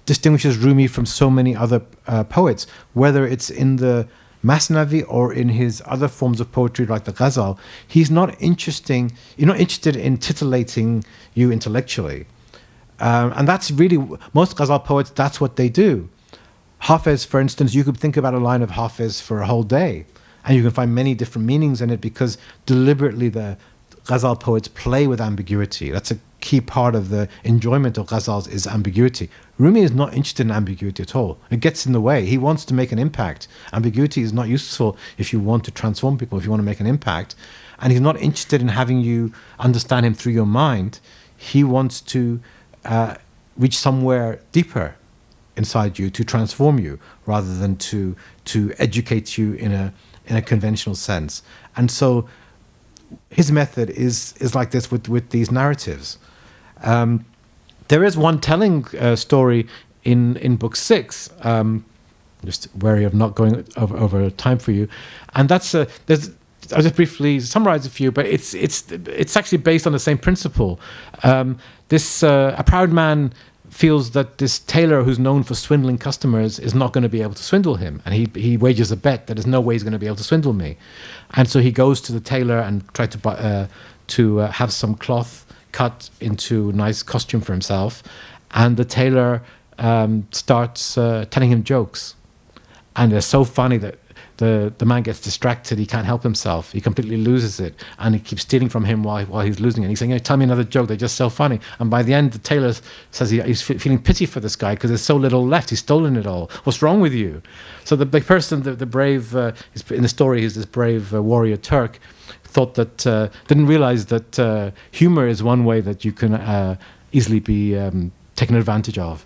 distinguishes Rumi from so many other poets, whether it's in the Masnavi or in his other forms of poetry like the ghazal. You're not interested in titillating you intellectually. And that's really, most ghazal poets, that's what they do. Hafez, for instance, you could think about a line of Hafez for a whole day, and you can find many different meanings in it because deliberately the ghazal poets play with ambiguity. That's a key part of the enjoyment of ghazals, is ambiguity. Rumi is not interested in ambiguity at all. It gets in the way. He wants to make an impact. Ambiguity is not useful if you want to transform people, if you want to make an impact. And he's not interested in having you understand him through your mind. He wants to reach somewhere deeper inside you, to transform you, rather than to educate you in a conventional sense. And so his method is like this with these narratives. There is one telling story in book 6, just wary of not going over time for you, and that's I'll just briefly summarize a few, but it's actually based on the same principle. A proud man feels that this tailor who's known for swindling customers is not going to be able to swindle him, and he wages a bet that there's no way he's going to be able to swindle me. And so he goes to the tailor and tries to have some cloth cut into a nice costume for himself, and the tailor starts telling him jokes, and they're so funny that the man gets distracted. He can't help himself. He completely loses it, and he keeps stealing from him while he's losing it. And he's saying, tell me another joke. They're just so funny. And by the end, the tailor says he's feeling pity for this guy because there's so little left. He's stolen it all. What's wrong with you? So the person, the brave, in the story, is this brave warrior Turk, thought that, didn't realize that humor is one way that you can easily be taken advantage of,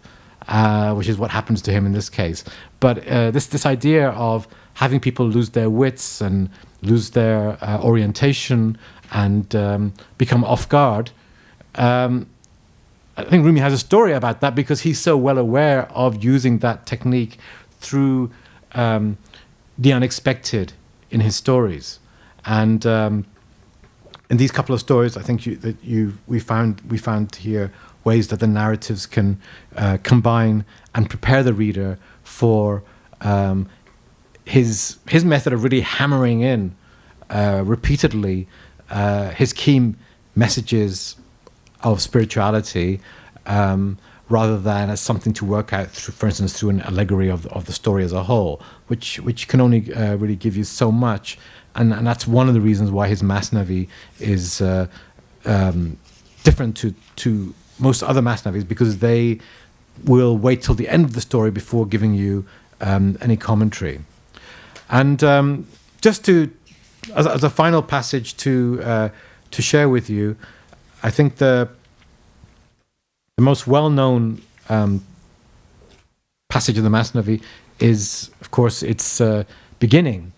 which is what happens to him in this case. But this idea of having people lose their wits and lose their orientation and become off guard. I think Rumi has a story about that because he's so well aware of using that technique through the unexpected in his stories. And in these couple of stories, I think we found here ways that the narratives can combine and prepare the reader for his method of really hammering in repeatedly his key messages of spirituality, rather than as something to work out, for instance, through an allegory of the story as a whole, which can only really give you so much. And that's one of the reasons why his Masnavi is different to most other Masnavis, because they will wait till the end of the story before giving you any commentary. And just as a final passage to share with you, I think the most well-known passage of the Masnavi is, of course, its beginning.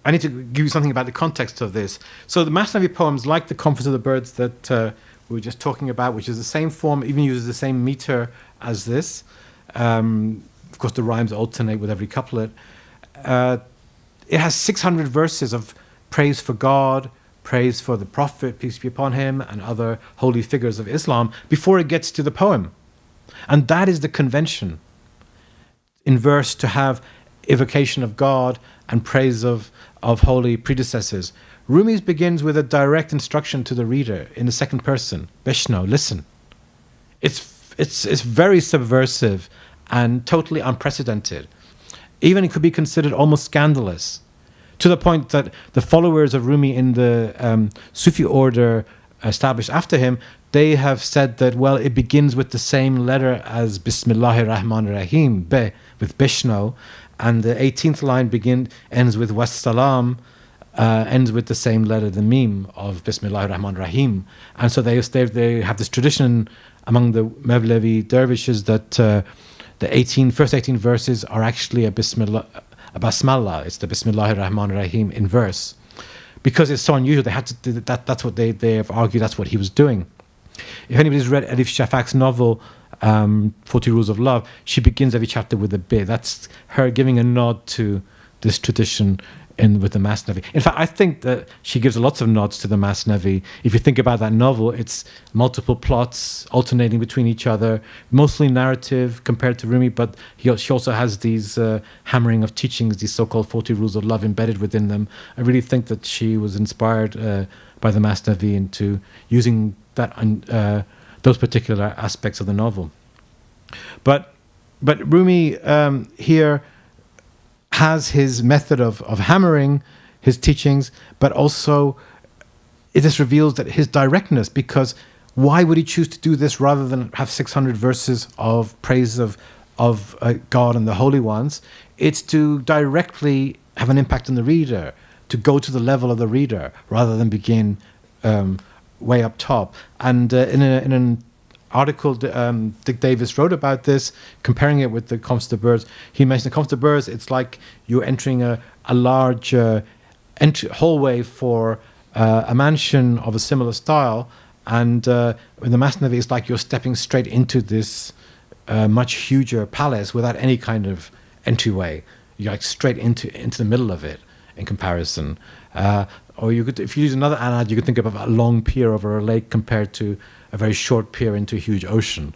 I need to give you something about the context of this. So the Masnavi poems, like the Comfort of the Birds that we were just talking about, which is the same form, even uses the same meter as this. Of course, the rhymes alternate with every couplet. it has 600 verses of praise for God, praise for the Prophet, peace be upon him, and other holy figures of Islam before it gets to the poem. And that is the convention in verse, to have evocation of God and praise of holy predecessors. Rumi's begins with a direct instruction to the reader in the second person. Bishno, listen. It's very subversive and totally unprecedented. Even it could be considered almost scandalous, to the point that the followers of Rumi in the Sufi order established after him, they have said that, well, it begins with the same letter as Bismillahir Rahmanir Rahim, Be, with Bishno, and the 18th line ends with Wassalam, ends with the same letter, the Mim, of Bismillahir Rahmanir Rahim. And so they have this tradition among the Mevlevi dervishes that the first 18 verses are actually a Basmallah. It's the Bismillahir Rahmanir Rahim in verse. Because it's so unusual, they had to do that. That's what they have argued. That's what he was doing. If anybody's read Elif Shafak's novel, 40 Rules of Love, she begins every chapter with a bit. That's her giving a nod to this tradition with the Masnavi. In fact, I think that she gives lots of nods to the Masnavi. If you think about that novel, it's multiple plots alternating between each other, mostly narrative compared to Rumi, but she also has these hammering of teachings, these so-called 40 Rules of Love embedded within them. I really think that she was inspired by the Masnavi into using that those particular aspects of the novel. But Rumi here has his method of hammering his teachings, but also it just reveals that his directness, because why would he choose to do this rather than have 600 verses of praise of God and the holy ones? It's to directly have an impact on the reader, to go to the level of the reader rather than begin way up top. And in an article Dick Davis wrote about this, comparing it with the Comtes de Bourse, he mentioned the Comtes de Bourse, it's like you're entering a large hallway for a mansion of a similar style, and in the Masnavi it's like you're stepping straight into this much huger palace without any kind of entryway. You're like straight into the middle of it in comparison. Or you could, if you use another analogy, you could think of a long pier over a lake compared to a very short pier into a huge ocean.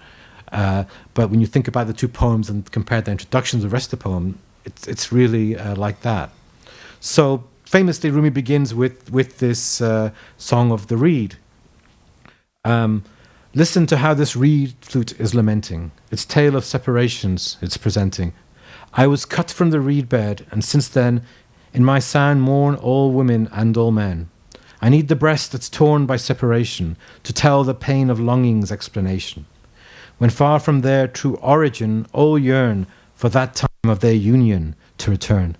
But when you think about the two poems and compare the introductions of the rest of the poem, it's really like that. So famously, Rumi begins with this song of the reed. Listen to how this reed flute is lamenting. Its tale of separations it's presenting. I was cut from the reed bed, and since then, in my sound mourn all women and all men. I need the breast that's torn by separation to tell the pain of longing's explanation. When far from their true origin, all yearn for that time of their union to return.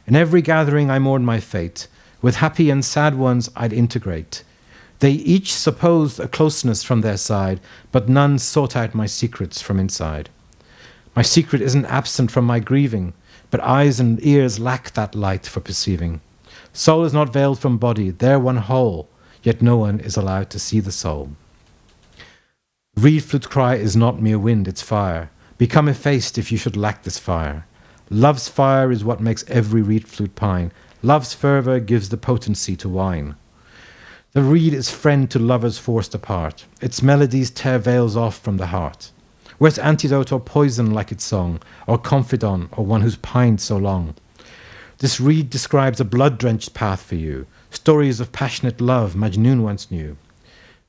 In every gathering I mourn my fate. With happy and sad ones I'd integrate. They each supposed a closeness from their side, but none sought out my secrets from inside. My secret isn't absent from my grieving, but eyes and ears lack that light for perceiving. Soul is not veiled from body, they're one whole, yet no one is allowed to see the soul. Reed flute cry is not mere wind, it's fire. Become effaced if you should lack this fire. Love's fire is what makes every reed flute pine. Love's fervour gives the potency to wine. The reed is friend to lovers forced apart. Its melodies tear veils off from the heart. Where's antidote or poison like its song, or confidant, or one who's pined so long? This reed describes a blood-drenched path for you, stories of passionate love Majnun once knew.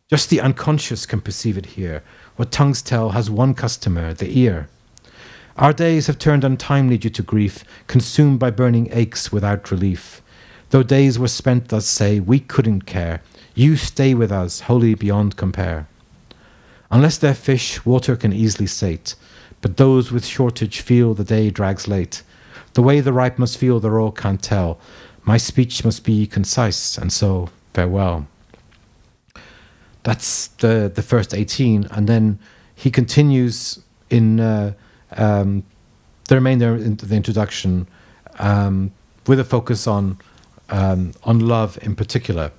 Just the unconscious can perceive it here. What tongues tell has one customer, the ear. Our days have turned untimely due to grief, consumed by burning aches without relief. Though days were spent, thus say, we couldn't care. You stay with us, wholly beyond compare. Unless they're fish, water can easily sate, but those with shortage feel the day drags late. The way the ripe must feel the raw can't tell. My speech must be concise, and so farewell. That's the first 18, and then he continues in the remainder of the introduction with a focus on love in particular.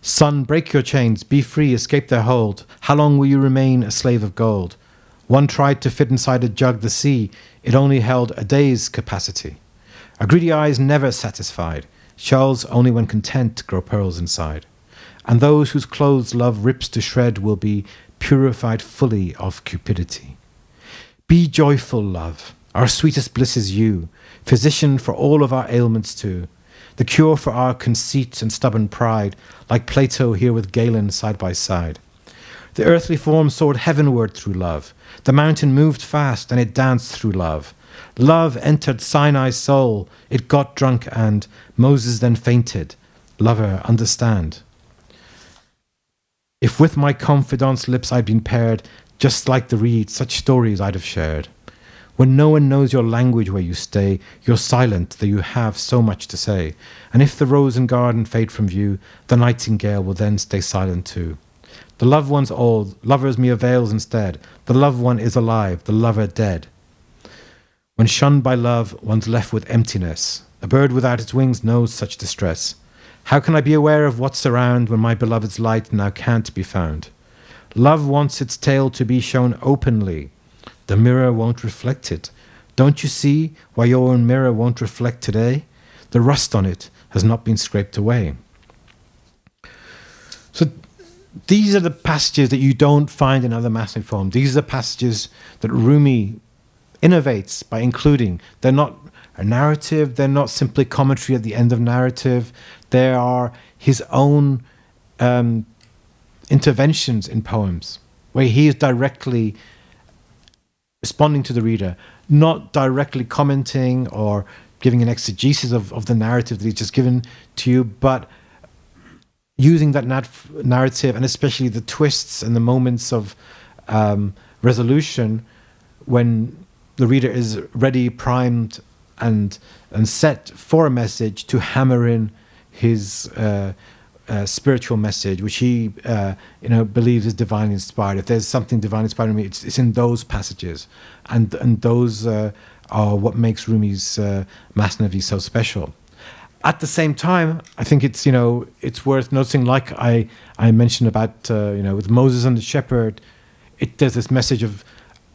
Son, break your chains, be free, escape their hold. How long will you remain a slave of gold? One tried to fit inside a jug the sea. It only held a day's capacity. A greedy eye is never satisfied. Shells only when content grow pearls inside. And those whose clothes love rips to shred will be purified fully of cupidity. Be joyful, love. Our sweetest bliss is you, physician for all of our ailments too, the cure for our conceit and stubborn pride, like Plato here with Galen side by side. The earthly form soared heavenward through love. The mountain moved fast and it danced through love. Love entered Sinai's soul. It got drunk and Moses then fainted. Lover, understand. If with my confidant's lips I'd been paired, just like the reed, such stories I'd have shared. When no one knows your language where you stay, you're silent, though you have so much to say. And if the rose and garden fade from view, the nightingale will then stay silent too. The loved one's old, lovers me avails instead. The loved one is alive, the lover dead. When shunned by love, one's left with emptiness. A bird without its wings knows such distress. How can I be aware of what's around when my beloved's light now can't be found? Love wants its tale to be shown openly. The mirror won't reflect it. Don't you see why your own mirror won't reflect today? The rust on it has not been scraped away. So these are the passages that you don't find in other Masnavi poems. These are the passages that Rumi innovates by including. They're not a narrative, they're not simply commentary at the end of narrative. They are his own interventions in poems, where he is directly responding to the reader, not directly commenting or giving an exegesis of the narrative that he's just given to you, but using that narrative and especially the twists and the moments of resolution when the reader is ready, primed, and set for a message to hammer in his spiritual message, which he believes is divinely inspired. If there's something divinely inspired in me, it's in those passages, and those are what makes Rumi's Masnavi so special. At the same time, I think it's worth noticing, like I mentioned about with Moses and the shepherd, there's this message of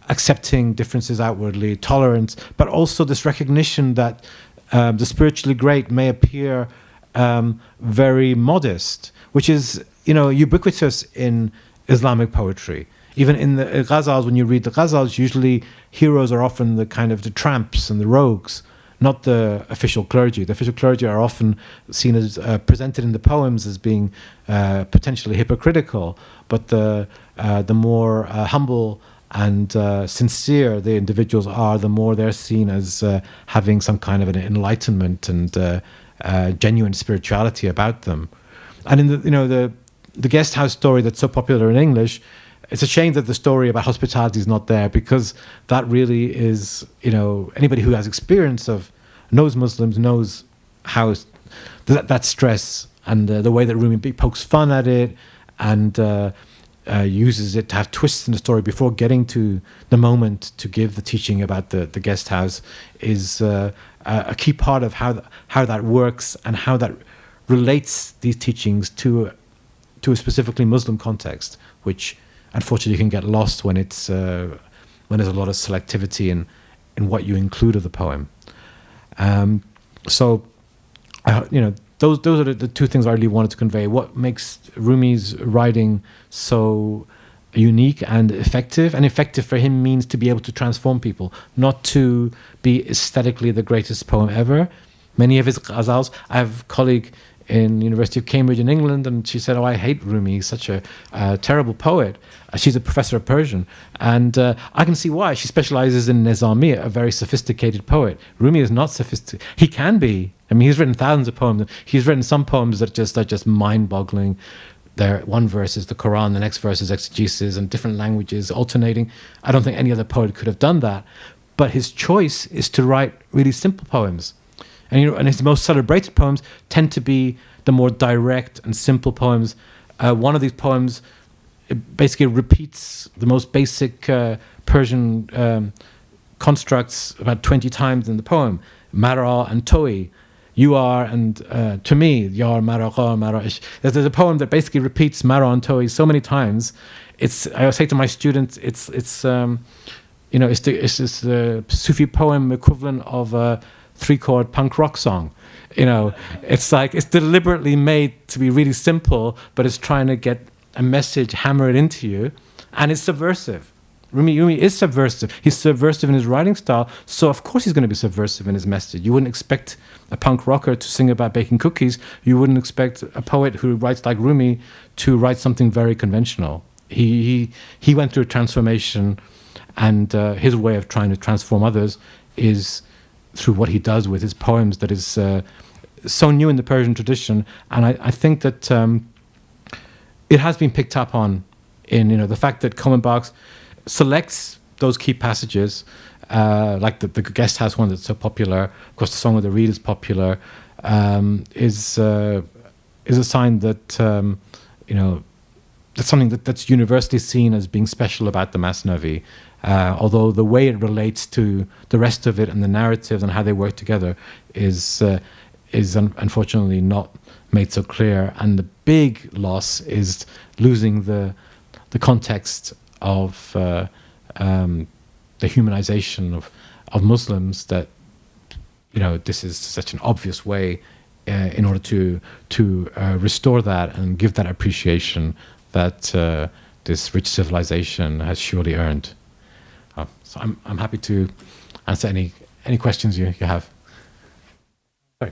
accepting differences outwardly, tolerance, but also this recognition that the spiritually great may appear very modest, which is ubiquitous in Islamic poetry. Even in the ghazals, when you read the ghazals, usually heroes are often the kind of the tramps and the rogues, not the official clergy. The official clergy are often seen as presented in the poems as being potentially hypocritical, but the more humble and sincere the individuals are, the more they're seen as having some kind of an enlightenment and genuine spirituality about them. And in the guest house story that's so popular in English, it's a shame that the story about hospitality is not there, because that really is, anybody who has experience knows Muslims, knows how that stress and the way that Rumi pokes fun at it and uses it to have twists in the story before getting to the moment to give the teaching about the guest house is a key part of how that works and how that relates these teachings to a specifically Muslim context, which unfortunately can get lost when there's a lot of selectivity in what you include of the poem. Those are the two things I really wanted to convey. What makes Rumi's writing so unique and effective? And effective for him means to be able to transform people, not to be aesthetically the greatest poem ever. Many of his ghazals, I have a colleague in University of Cambridge in England, and she said, I hate Rumi, he's such a terrible poet. She's a professor of Persian, and I can see why. She specializes in Nizami, a very sophisticated poet. Rumi is not sophisticated. He can be. I mean, he's written thousands of poems. He's written some poems that are just mind-boggling. One verse is the Quran, the next verse is exegesis, and different languages alternating. I don't think any other poet could have done that. But his choice is to write really simple poems. And his most celebrated poems tend to be the more direct and simple poems. One of these poems basically repeats the most basic Persian constructs about 20 times in the poem. Mara and Toi, you are and to me, Yar Mara Gha Mara Ish. There's a poem that basically repeats Mara and Toi so many times. I say to my students, it's the Sufi poem equivalent of 3-chord punk rock song. You know, it's like it's deliberately made to be really simple, but it's trying to get a message hammered into you, and it's subversive. Rumi is subversive. He's subversive in his writing style, so of course he's going to be subversive in his message. You wouldn't expect a punk rocker to sing about baking cookies. You wouldn't expect a poet who writes like Rumi to write something very conventional. He went through a transformation, and his way of trying to transform others is through what he does with his poems that is so new in the Persian tradition. And I think that it has been picked up on in, you know, the fact that Coleman selects those key passages, like the guest house one that's so popular. Of course, the Song of the Reed is popular. Is a sign that you know, that's something that's universally seen as being special about the Masnavi. Although the way it relates to the rest of it and the narratives and how they work together is unfortunately not made so clear. And the big loss is losing the context of the humanization of Muslims. That, you know, this is such an obvious way in order to restore that and give that appreciation that this rich civilization has surely earned. So I'm happy to answer any questions you have. Sorry.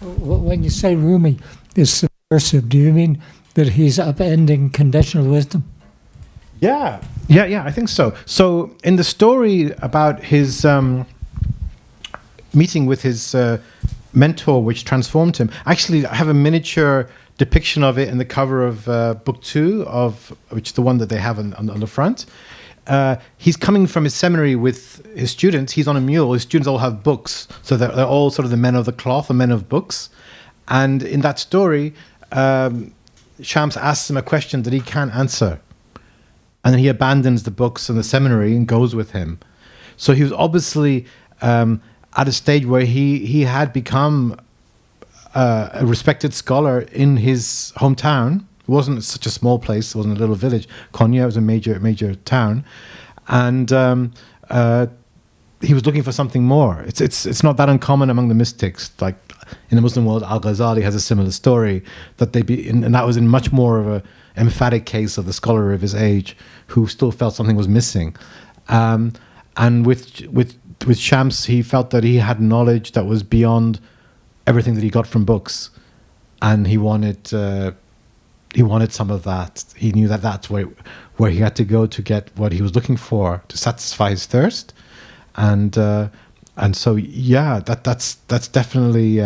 When you say Rumi is subversive, do you mean that he's upending conventional wisdom? Yeah, I think so. So in the story about his meeting with his mentor, which transformed him, actually I have a miniature depiction of it in the cover of book 2, of which is the one that they have on the front. He's coming from his seminary with his students. He's on a mule. His students all have books, so they're all sort of the men of the cloth, the men of books. And in that story, Shams asks him a question that he can't answer. And then he abandons the books and the seminary and goes with him. So he was obviously at a stage where he had become a respected scholar in his hometown. It wasn't such a small place. It wasn't a little village. Konya was a major town. And he was looking for something more. It's not that uncommon among the mystics. Like in the Muslim world, Al-Ghazali has a similar story, that and that was in much more of a emphatic case of the scholar of his age who still felt something was missing. And with Shams, he felt that he had knowledge that was beyond everything that he got from books, and he wanted some of that. He knew that that's where he had to go to get what he was looking for, to satisfy his thirst. And so that's definitely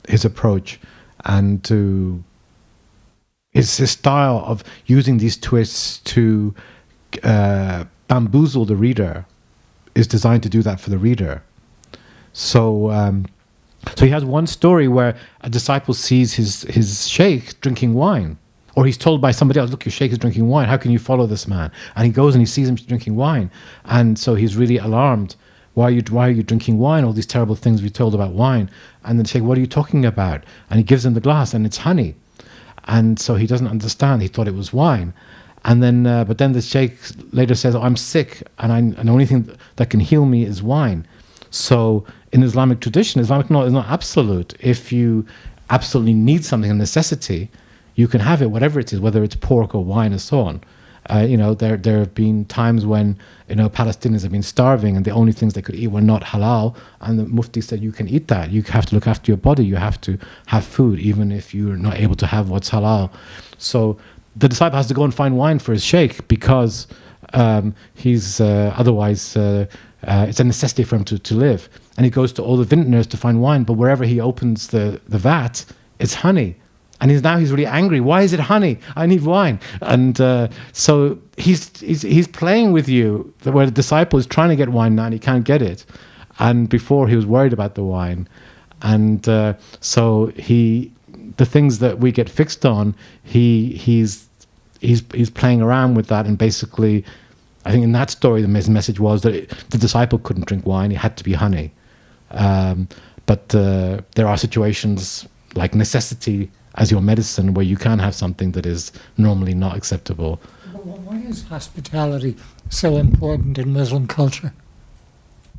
his approach, and it's his style of using these twists to bamboozle the reader is designed to do that for the reader. So he has one story where a disciple sees his sheikh drinking wine, or he's told by somebody else, look, your sheikh is drinking wine, how can you follow this man? And he goes and he sees him drinking wine, and so he's really alarmed. Why are you drinking wine? All these terrible things we're told about wine. And then the sheikh, what are you talking about? And he gives him the glass, and it's honey. And so he doesn't understand. He thought it was wine. And then, but then the sheikh later says, I'm sick, and the only thing that can heal me is wine. So in Islamic tradition, Islamic law is not absolute. If you absolutely need something, a necessity, you can have it, whatever it is, whether it's pork or wine and so on. There have been times when Palestinians have been starving, and the only things they could eat were not halal, and the Mufti said, you can eat that. You have to look after your body. You have to have food, even if you're not able to have what's halal. So the disciple has to go and find wine for his sheikh, because he's otherwise it's a necessity for him to live. And he goes to all the vintners to find wine, but wherever he opens the vat, it's honey. And he's really angry. Why is it honey? I need wine. And so he's playing with you, where the disciple is trying to get wine now and he can't get it. And before he was worried about the wine. And so the things that we get fixed on, he's playing around with that. And basically, I think in that story, the message was that the disciple couldn't drink wine. It had to be honey. But there are situations like necessity as your medicine, where you can have something that is normally not acceptable. But why is hospitality so important in Muslim culture?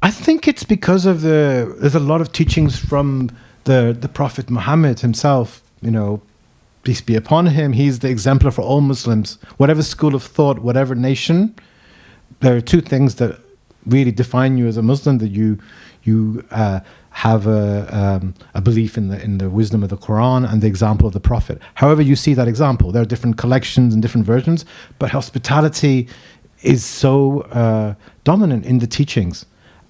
I think it's because of there's a lot of teachings from the Prophet Muhammad himself, peace be upon him. He's the exemplar for all Muslims. Whatever school of thought, whatever nation, there are two things that really define you as a Muslim, that you have a belief in the wisdom of the Quran and the example of the Prophet. However you see that example, there are different collections and different versions, but hospitality is so dominant in the teachings.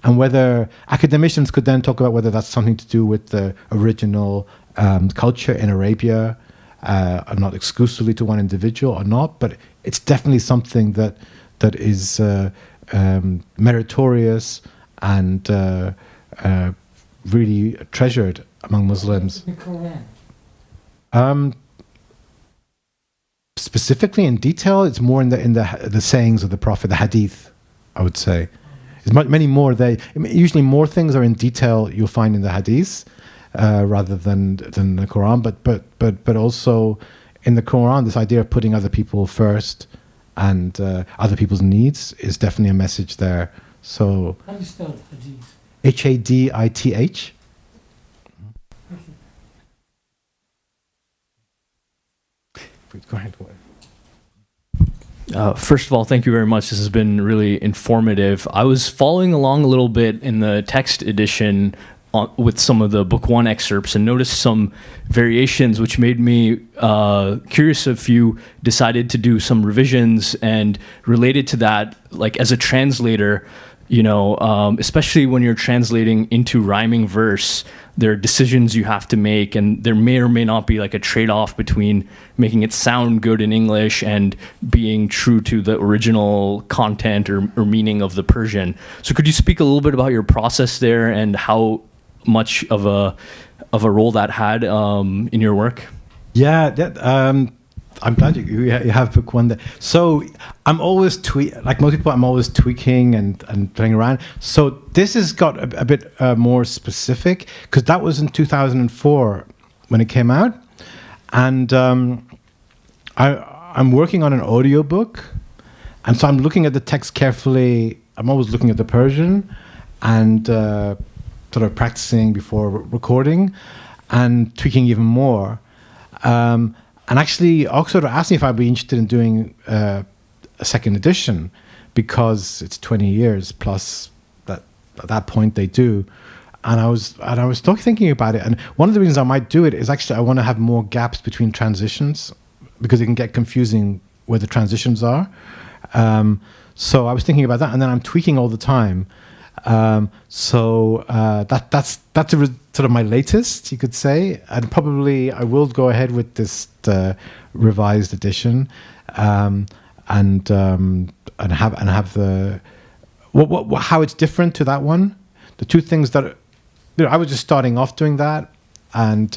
And whether academicians could then talk about whether that's something to do with the original culture in Arabia, not exclusively to one individual or not, but it's definitely something that is meritorious and really treasured among Muslims. The Quran. Specifically in detail, it's more in the sayings of the Prophet, the hadith, I would say. There's many more. Usually more things are in detail you'll find in the hadiths rather than the Quran. But also in the Quran, this idea of putting other people first and other people's needs is definitely a message there. So How do you spell hadith? Hadith. Go ahead. First of all, thank you very much. This has been really informative. I was following along a little bit in the text edition with some of the book one excerpts and noticed some variations, which made me curious if you decided to do some revisions. And related to that, like as a translator, especially when you're translating into rhyming verse, there are decisions you have to make, and there may or may not be like a trade-off between making it sound good in English and being true to the original content or meaning of the Persian. So could you speak a little bit about your process there and how much of a role that had in your work? Yeah, I'm glad you have book one there. So I'm always like most people, I'm always tweaking and playing around. So this has got a bit more specific, because that was in 2004 when it came out. And I'm working on an audiobook. And so I'm looking at the text carefully. I'm always looking at the Persian and sort of practicing before recording and tweaking even more. And actually, Oxford asked me if I'd be interested in doing a second edition, because it's 20 years plus that at that point they do. And I was thinking about it. And one of the reasons I might do it is actually I want to have more gaps between transitions, because it can get confusing where the transitions are. So I was thinking about that, and then I'm tweaking all the time. So that's sort of my latest, you could say, and probably I will go ahead with this revised edition, and have the how it's different to that one. The two things that I was just starting off doing that, and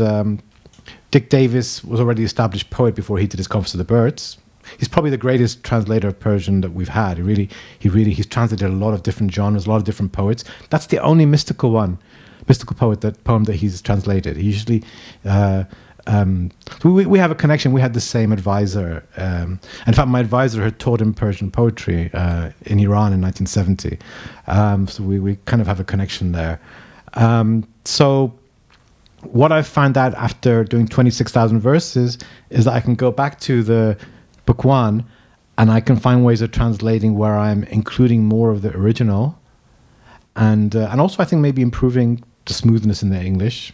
Dick Davis was already established poet before he did his Conference of the Birds. He's probably the greatest translator of Persian that we've had. He's translated a lot of different genres, a lot of different poets. That's the only mystical poem that he's translated. He usually, we have a connection. We had the same advisor. In fact, my advisor had taught him Persian poetry in Iran in 1970. So we kind of have a connection there. So what I've found out after doing 26,000 verses is that I can go back to the Book One, and I can find ways of translating where I'm including more of the original, and also I think maybe improving the smoothness in the English,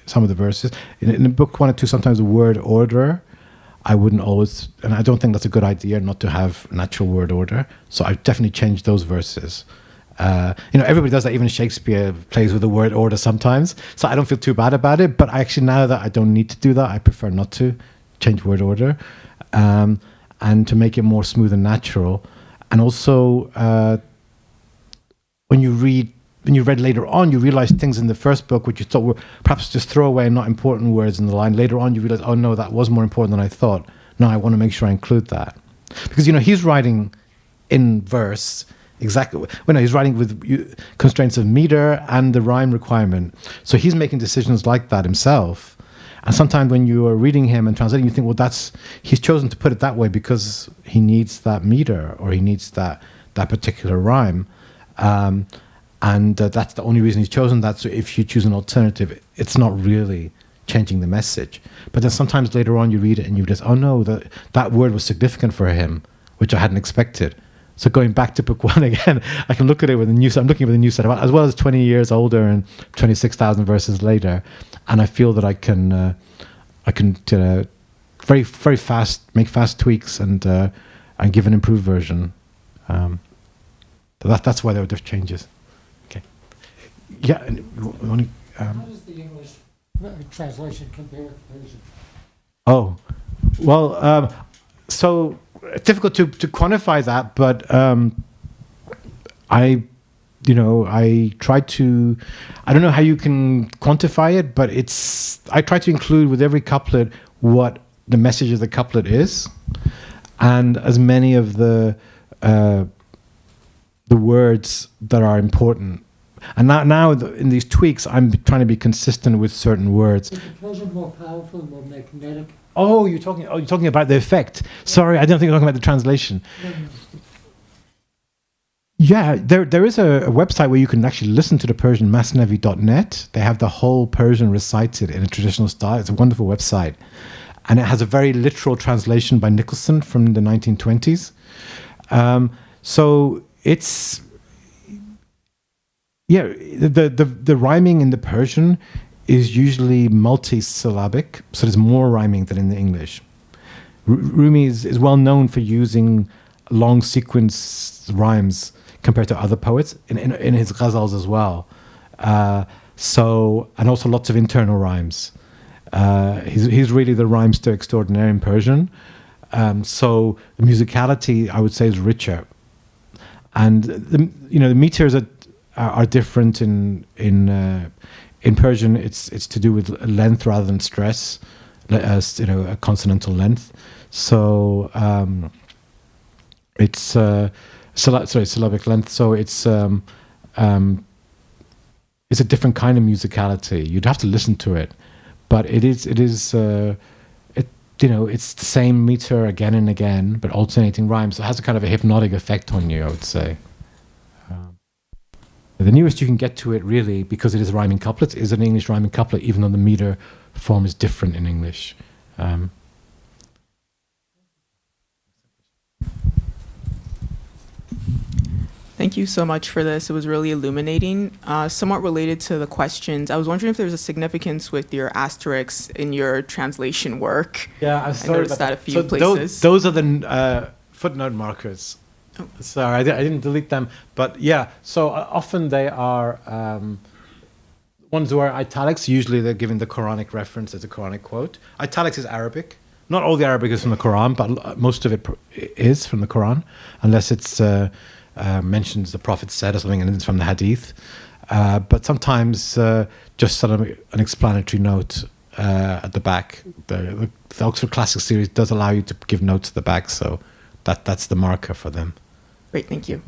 some of the verses. In Book 1 and 2, sometimes the word order, I wouldn't always, and I don't think that's a good idea not to have natural word order. So I've definitely changed those verses. Everybody does that. Even Shakespeare plays with the word order sometimes. So I don't feel too bad about it. But actually, now that I don't need to do that, I prefer not to change word order. And to make it more smooth and natural. And also, when you read later on, you realize things in the first book which you thought were perhaps just throwaway and not important words in the line. Later on, you realize, oh no, that was more important than I thought. No, I want to make sure I include that. Because, he's writing in verse exactly. He's writing with constraints of meter and the rhyme requirement. So he's making decisions like that himself. And sometimes when you are reading him and translating, you think, well, he's chosen to put it that way because he needs that meter or he needs that particular rhyme. And that's the only reason he's chosen that. So if you choose an alternative, it's not really changing the message. But then sometimes later on you read it and you just, oh no, that word was significant for him, which I hadn't expected. So going back to book one again, I can look at it with a new. I'm looking with a new set of, as well as 20 years older and 26,000 verses later, and I feel that I can very very fast make fast tweaks and give an improved version. That's why there are different changes. Okay. Yeah. How does the English translation compare with Persian? Oh, well, so it's difficult to quantify that, but I try to. I don't know how you can quantify it, but I try to include with every couplet what the message of the couplet is, and as many of the words that are important. And now in these tweaks, I'm trying to be consistent with certain words. Is the Persian more powerful, more magnetic? Oh, you're talking about the effect. Sorry, I don't think you're talking about the translation. Yeah, there is a website where you can actually listen to the Persian, masnavi.net. They have the whole Persian recited in a traditional style. It's a wonderful website. And it has a very literal translation by Nicholson from the 1920s. So it's... Yeah, the rhyming in the Persian is usually multisyllabic, so there's more rhyming than in the English. Rumi is well known for using long sequence rhymes compared to other poets in his ghazals as well. And also lots of internal rhymes. He's really the rhymester extraordinaire in Persian. So the musicality, I would say, is richer, and the meters are different in Persian. It's to do with length rather than stress, a consonantal length. So it's syllabic length. So it's a different kind of musicality. You'd have to listen to it, but it's the same meter again and again, but alternating rhymes. So it has a kind of a hypnotic effect on you, I would say. The nearest you can get to it, really, because it is rhyming couplets, is an English rhyming couplet, even though the meter form is different in English. Thank you so much for this. It was really illuminating. Somewhat related to the questions, I was wondering if there's a significance with your asterisks in your translation work. Yeah, I noticed that a few places. Those are the footnote markers. Oh. Sorry, I didn't delete them. But yeah, so often they are ones who are italics. Usually they're giving the Quranic reference as a Quranic quote. Italics is Arabic. Not all the Arabic is from the Quran, but most of it is from the Quran, unless it's mentions the Prophet said or something, and it's from the Hadith. But sometimes just sort of an explanatory note at the back. The Oxford Classic series does allow you to give notes at the back, so that's the marker for them. Great, thank you.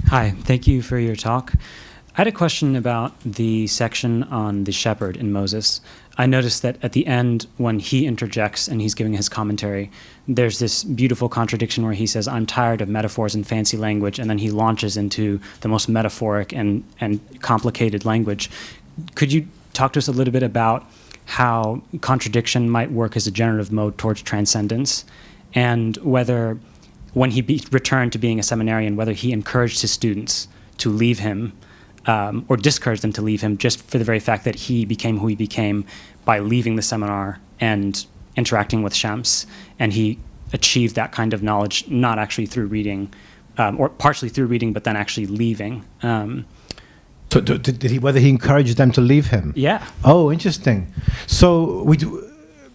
Hi, thank you for your talk. I had a question about the section on the shepherd in Moses. I noticed that at the end, when he interjects and he's giving his commentary, there's this beautiful contradiction where he says, "I'm tired of metaphors and fancy language," and then he launches into the most metaphoric and complicated language. Could you talk to us a little bit about how contradiction might work as a generative mode towards transcendence, and whether, when he returned to being a seminarian, whether he encouraged his students to leave him or discouraged them to leave him just for the very fact that he became who he became by leaving the seminar and interacting with Shams, and he achieved that kind of knowledge not actually through reading, or partially through reading, but then actually leaving. So did he? Whether he encouraged them to leave him? Yeah. Oh, interesting. So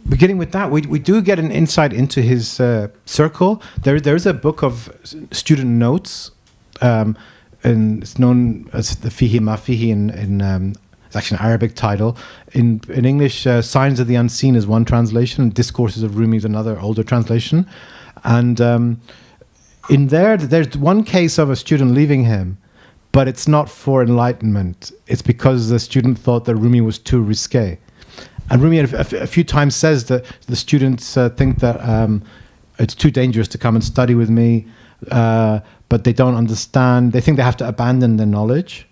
beginning with that, we do get an insight into his circle. There's a book of student notes, and it's known as the Fihi Ma Fihi in it's actually an Arabic title. In English, Signs of the Unseen is one translation, and Discourses of Rumi is another older translation. And in there's one case of a student leaving him, but it's not for enlightenment. It's because the student thought that Rumi was too risque. And Rumi a few times says that the students think that it's too dangerous to come and study with me, but they don't understand. They think they have to abandon their knowledge,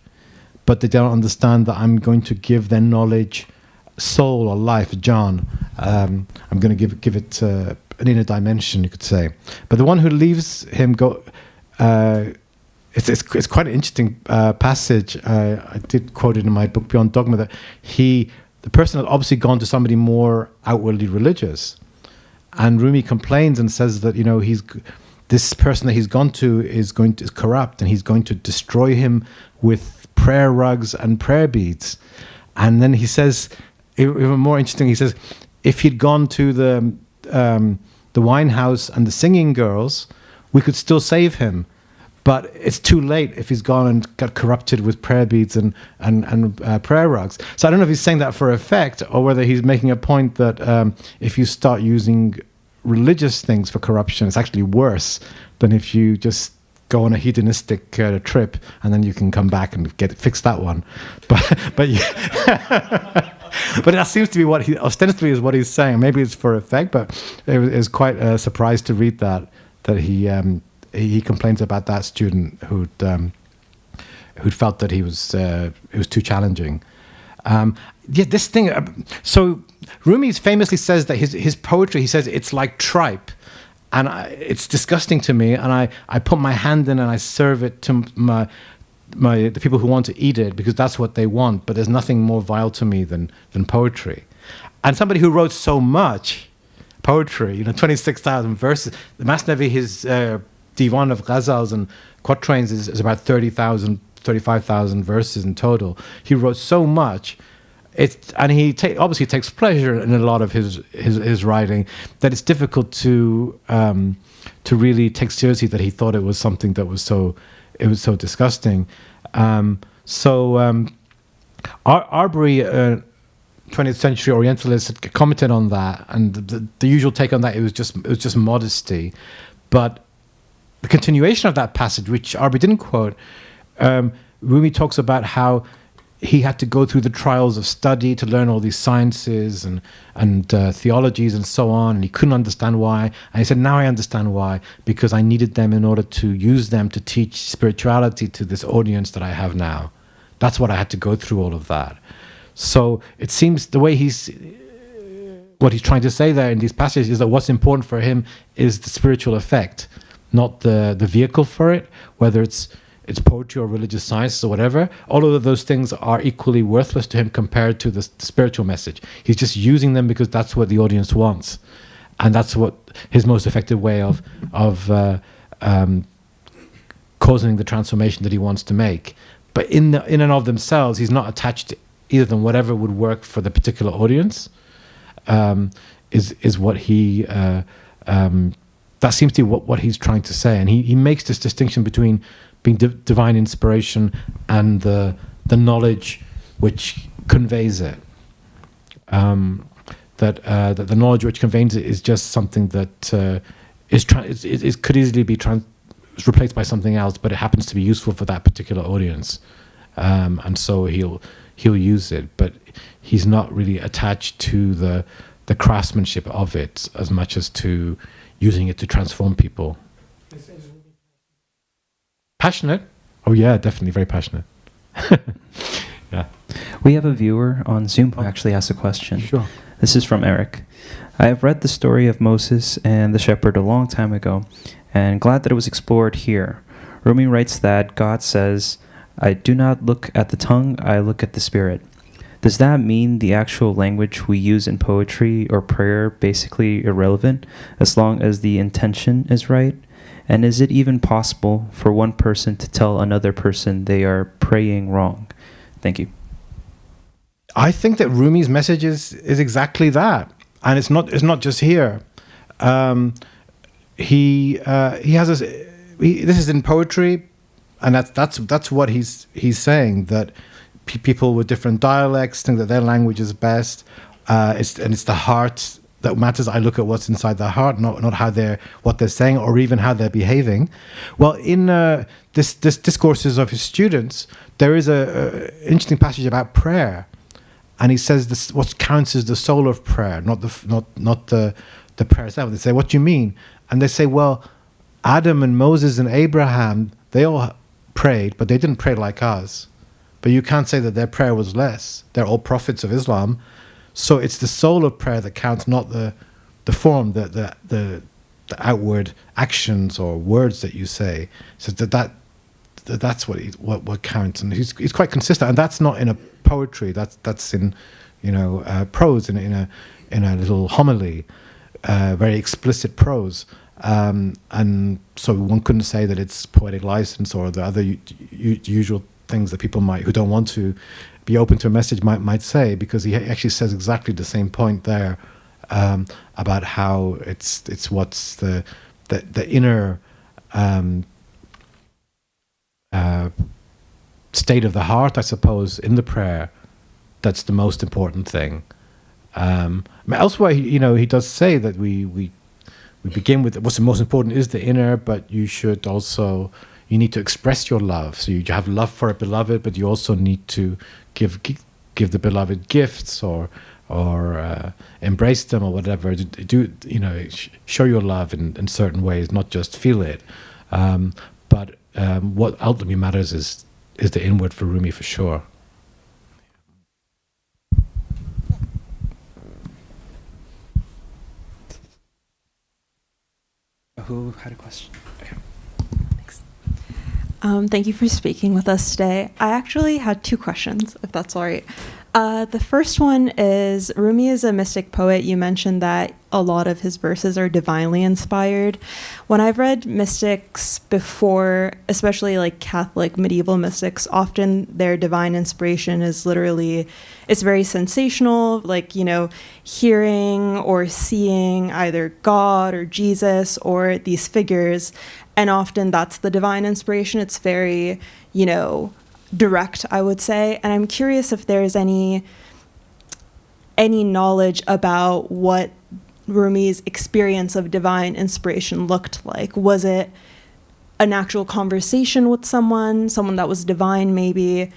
but they don't understand that I'm going to give their knowledge soul or life, John. I'm going to give it an inner dimension, you could say. But the one who leaves him go. It's quite an interesting passage. I did quote it in my book Beyond Dogma that the person had obviously gone to somebody more outwardly religious, and Rumi complains and says that this person that he's gone to is corrupt, and he's going to destroy him with prayer rugs and prayer beads. And then he says, even more interesting, he says, if he'd gone to the wine house and the singing girls, we could still save him. But it's too late if he's gone and got corrupted with prayer beads and prayer rugs. So I don't know if he's saying that for effect or whether he's making a point that if you start using religious things for corruption, it's actually worse than if you just go on a hedonistic trip and then you can come back and fix that one. But yeah. But that seems to be what ostensibly is what he's saying. Maybe it's for effect, but it was quite a surprise to read that he complains about that student who'd felt that it was too challenging. This thing. So Rumi famously says that his poetry, he says, it's like tripe, and it's disgusting to me. And I put my hand in and I serve it to the people who want to eat it because that's what they want. But there's nothing more vile to me than poetry. And somebody who wrote so much poetry, 26,000 verses. The Masnavi, his divan of ghazals and quatrains is about 30,000, 35,000 verses in total. He wrote so much, and he obviously takes pleasure in a lot of his writing, that it's difficult to really take seriously that he thought it was something that was so disgusting. Arbery, 20th century Orientalist, had commented on that, and the usual take on that it was just modesty, but the continuation of that passage, which Arbery didn't quote, Rumi talks about how he had to go through the trials of study to learn all these sciences and theologies and so on, and he couldn't understand why. And he said, now I understand why, because I needed them in order to use them to teach spirituality to this audience that I have now. That's what I had to go through all of that. So it seems the way what he's trying to say there in these passages is that what's important for him is the spiritual effect, not the vehicle for it, whether it's poetry or religious sciences or whatever. All of those things are equally worthless to him compared to the spiritual message. He's just using them because that's what the audience wants, and that's what his most effective way of causing the transformation that he wants to make. But in and of themselves, he's not attached to either of them. Whatever would work for the particular audience is what he. That seems to be what he's trying to say, and he makes this distinction between being divine inspiration and the knowledge which conveys it. That the knowledge which conveys it is just something that could easily be replaced by something else, but it happens to be useful for that particular audience, and so he'll use it. But he's not really attached to the craftsmanship of it as much as to using it to transform people. Passionate? Oh yeah, definitely very passionate. Yeah. We have a viewer on Zoom who actually asked a question. Sure. This is from Eric. I have read the story of Moses and the shepherd a long time ago, and glad that it was explored here. Rumi writes that God says, I do not look at the tongue, I look at the spirit. Does that mean the actual language we use in poetry or prayer basically irrelevant, as long as the intention is right? And is it even possible for one person to tell another person they are praying wrong? Thank you. I think that Rumi's message is exactly that, and it's not just here. He has this. This is in poetry, and that's what he's saying, that people with different dialects think that their language is best. It's the heart that matters. I look at what's inside their heart, not what they're saying or even how they're behaving. Well, in this discourses of his students, there is a interesting passage about prayer, and he says this: what counts is the soul of prayer, not the prayer itself. They say, "What do you mean?" And they say, "Well, Adam and Moses and Abraham, they all prayed, but they didn't pray like us. But you can't say that their prayer was less. They're all prophets of Islam. So it's the soul of prayer that counts, not the form, the outward actions or words that you say. So that's what counts. And he's quite consistent. And that's not in a poetry. That's in prose, in a little homily, very explicit prose. And so one couldn't say that it's poetic license or the other usual things that people who don't want to be open to a message might say, because he actually says exactly the same point there, about how it's what's the inner state of the heart, I suppose, in the prayer, that's the most important thing. Elsewhere, he does say that we begin with what's the most important is the inner, but you need to express your love. So you have love for a beloved, but you also need to give the beloved gifts or embrace them or whatever. Show your love in certain ways, not just feel it. But what ultimately matters is the inward for Rumi, for sure. Who had a question? Thanks. Thank you for speaking with us today. I actually had two questions, if that's all right. The first one is, Rumi is a mystic poet. You mentioned that a lot of his verses are divinely inspired. When I've read mystics before, especially like Catholic medieval mystics, often their divine inspiration is literally, it's very sensational, like, hearing or seeing either God or Jesus or these figures. And often that's the divine inspiration. It's very, direct, I would say. And I'm curious if there's any knowledge about what Rumi's experience of divine inspiration looked like. Was it an actual conversation with someone that was divine, maybe?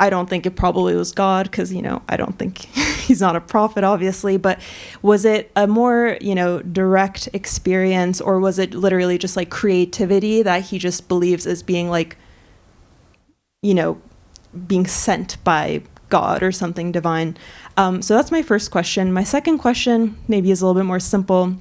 I don't think it probably was God, because, I don't think he's not a prophet, obviously. But was it a more, direct experience, or was it literally just like creativity that he just believes as being like, being sent by God or something divine? So that's my first question. My second question maybe is a little bit more simple,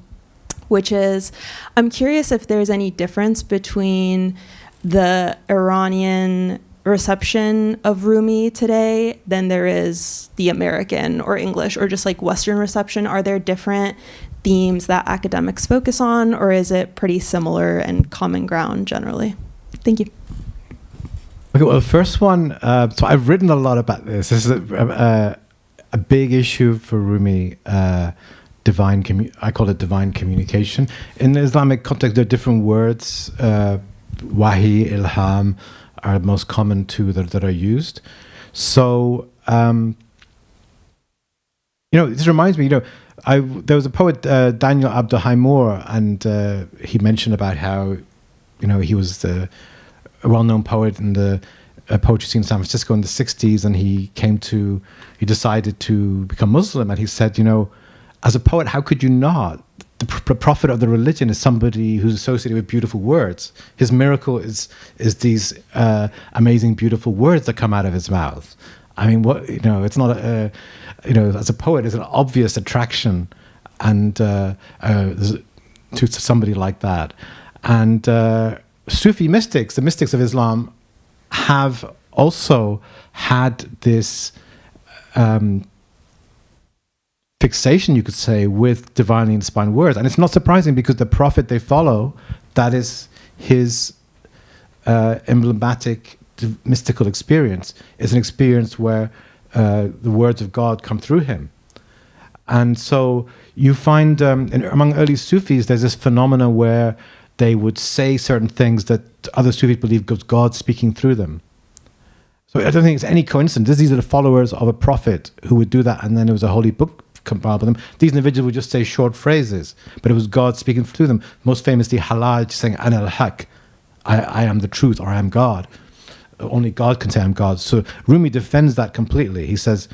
which is, I'm curious if there's any difference between the Iranian reception of Rumi today than there is the American or English or just like Western reception. Are there different themes that academics focus on, or is it pretty similar and common ground generally? Thank you. Okay, well, the first one, so I've written a lot about this. This is a big issue for Rumi, I call it divine communication. In the Islamic context, there are different words. Wahi, ilham are the most common two that are used. So, this reminds me, there was a poet, Daniel Abdelhaimour, and he mentioned about how, he was a well-known poet in the poetry scene in San Francisco in the 60s, and he decided to become Muslim, and he said, as a poet, how could you not? The prophet of the religion is somebody who's associated with beautiful words. His miracle is these amazing, beautiful words that come out of his mouth. I mean, it's not as a poet, it's an obvious attraction and to somebody like that. And Sufi mystics, the mystics of Islam, have also had this fixation, you could say, with divinely inspired words. And it's not surprising, because the prophet they follow, that is his emblematic mystical experience, is an experience where the words of God come through him. And so you find among early Sufis, there's this phenomena where they would say certain things that other Sufis believe was God speaking through them. So I don't think it's any coincidence. These are the followers of a prophet who would do that, and then there was a holy book compiled with them. These individuals would just say short phrases, but it was God speaking through them. Most famously, Halaj saying, Ana al-Haq, I am the truth, or I am God. Only God can say I'm God. So Rumi defends that completely. He says,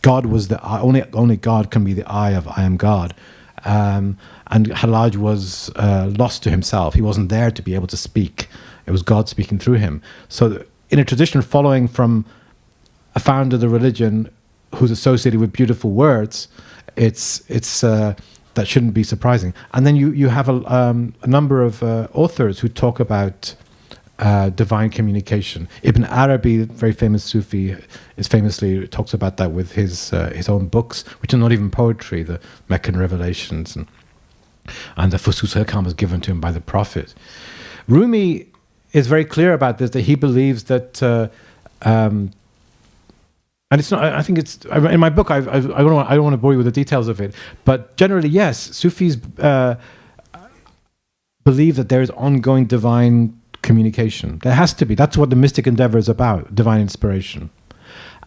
God was the eye, only God can be the I of I am God. And Hallaj was lost to himself. He wasn't there to be able to speak. It was God speaking through him. So in a tradition following from a founder of the religion who's associated with beautiful words, it's that shouldn't be surprising. And then you have a number of authors who talk about divine communication. Ibn Arabi, very famous Sufi, is famously talks about that with his own books, which are not even poetry, the Meccan Revelations and the Fusus Hikam was given to him by the Prophet. Rumi is very clear about this, that he believes that, and it's not. I think it's in my book. I don't want to bore you with the details of it, but generally, yes, Sufis believe that there is ongoing divine communication. There has to be. That's what the mystic endeavor is about: divine inspiration,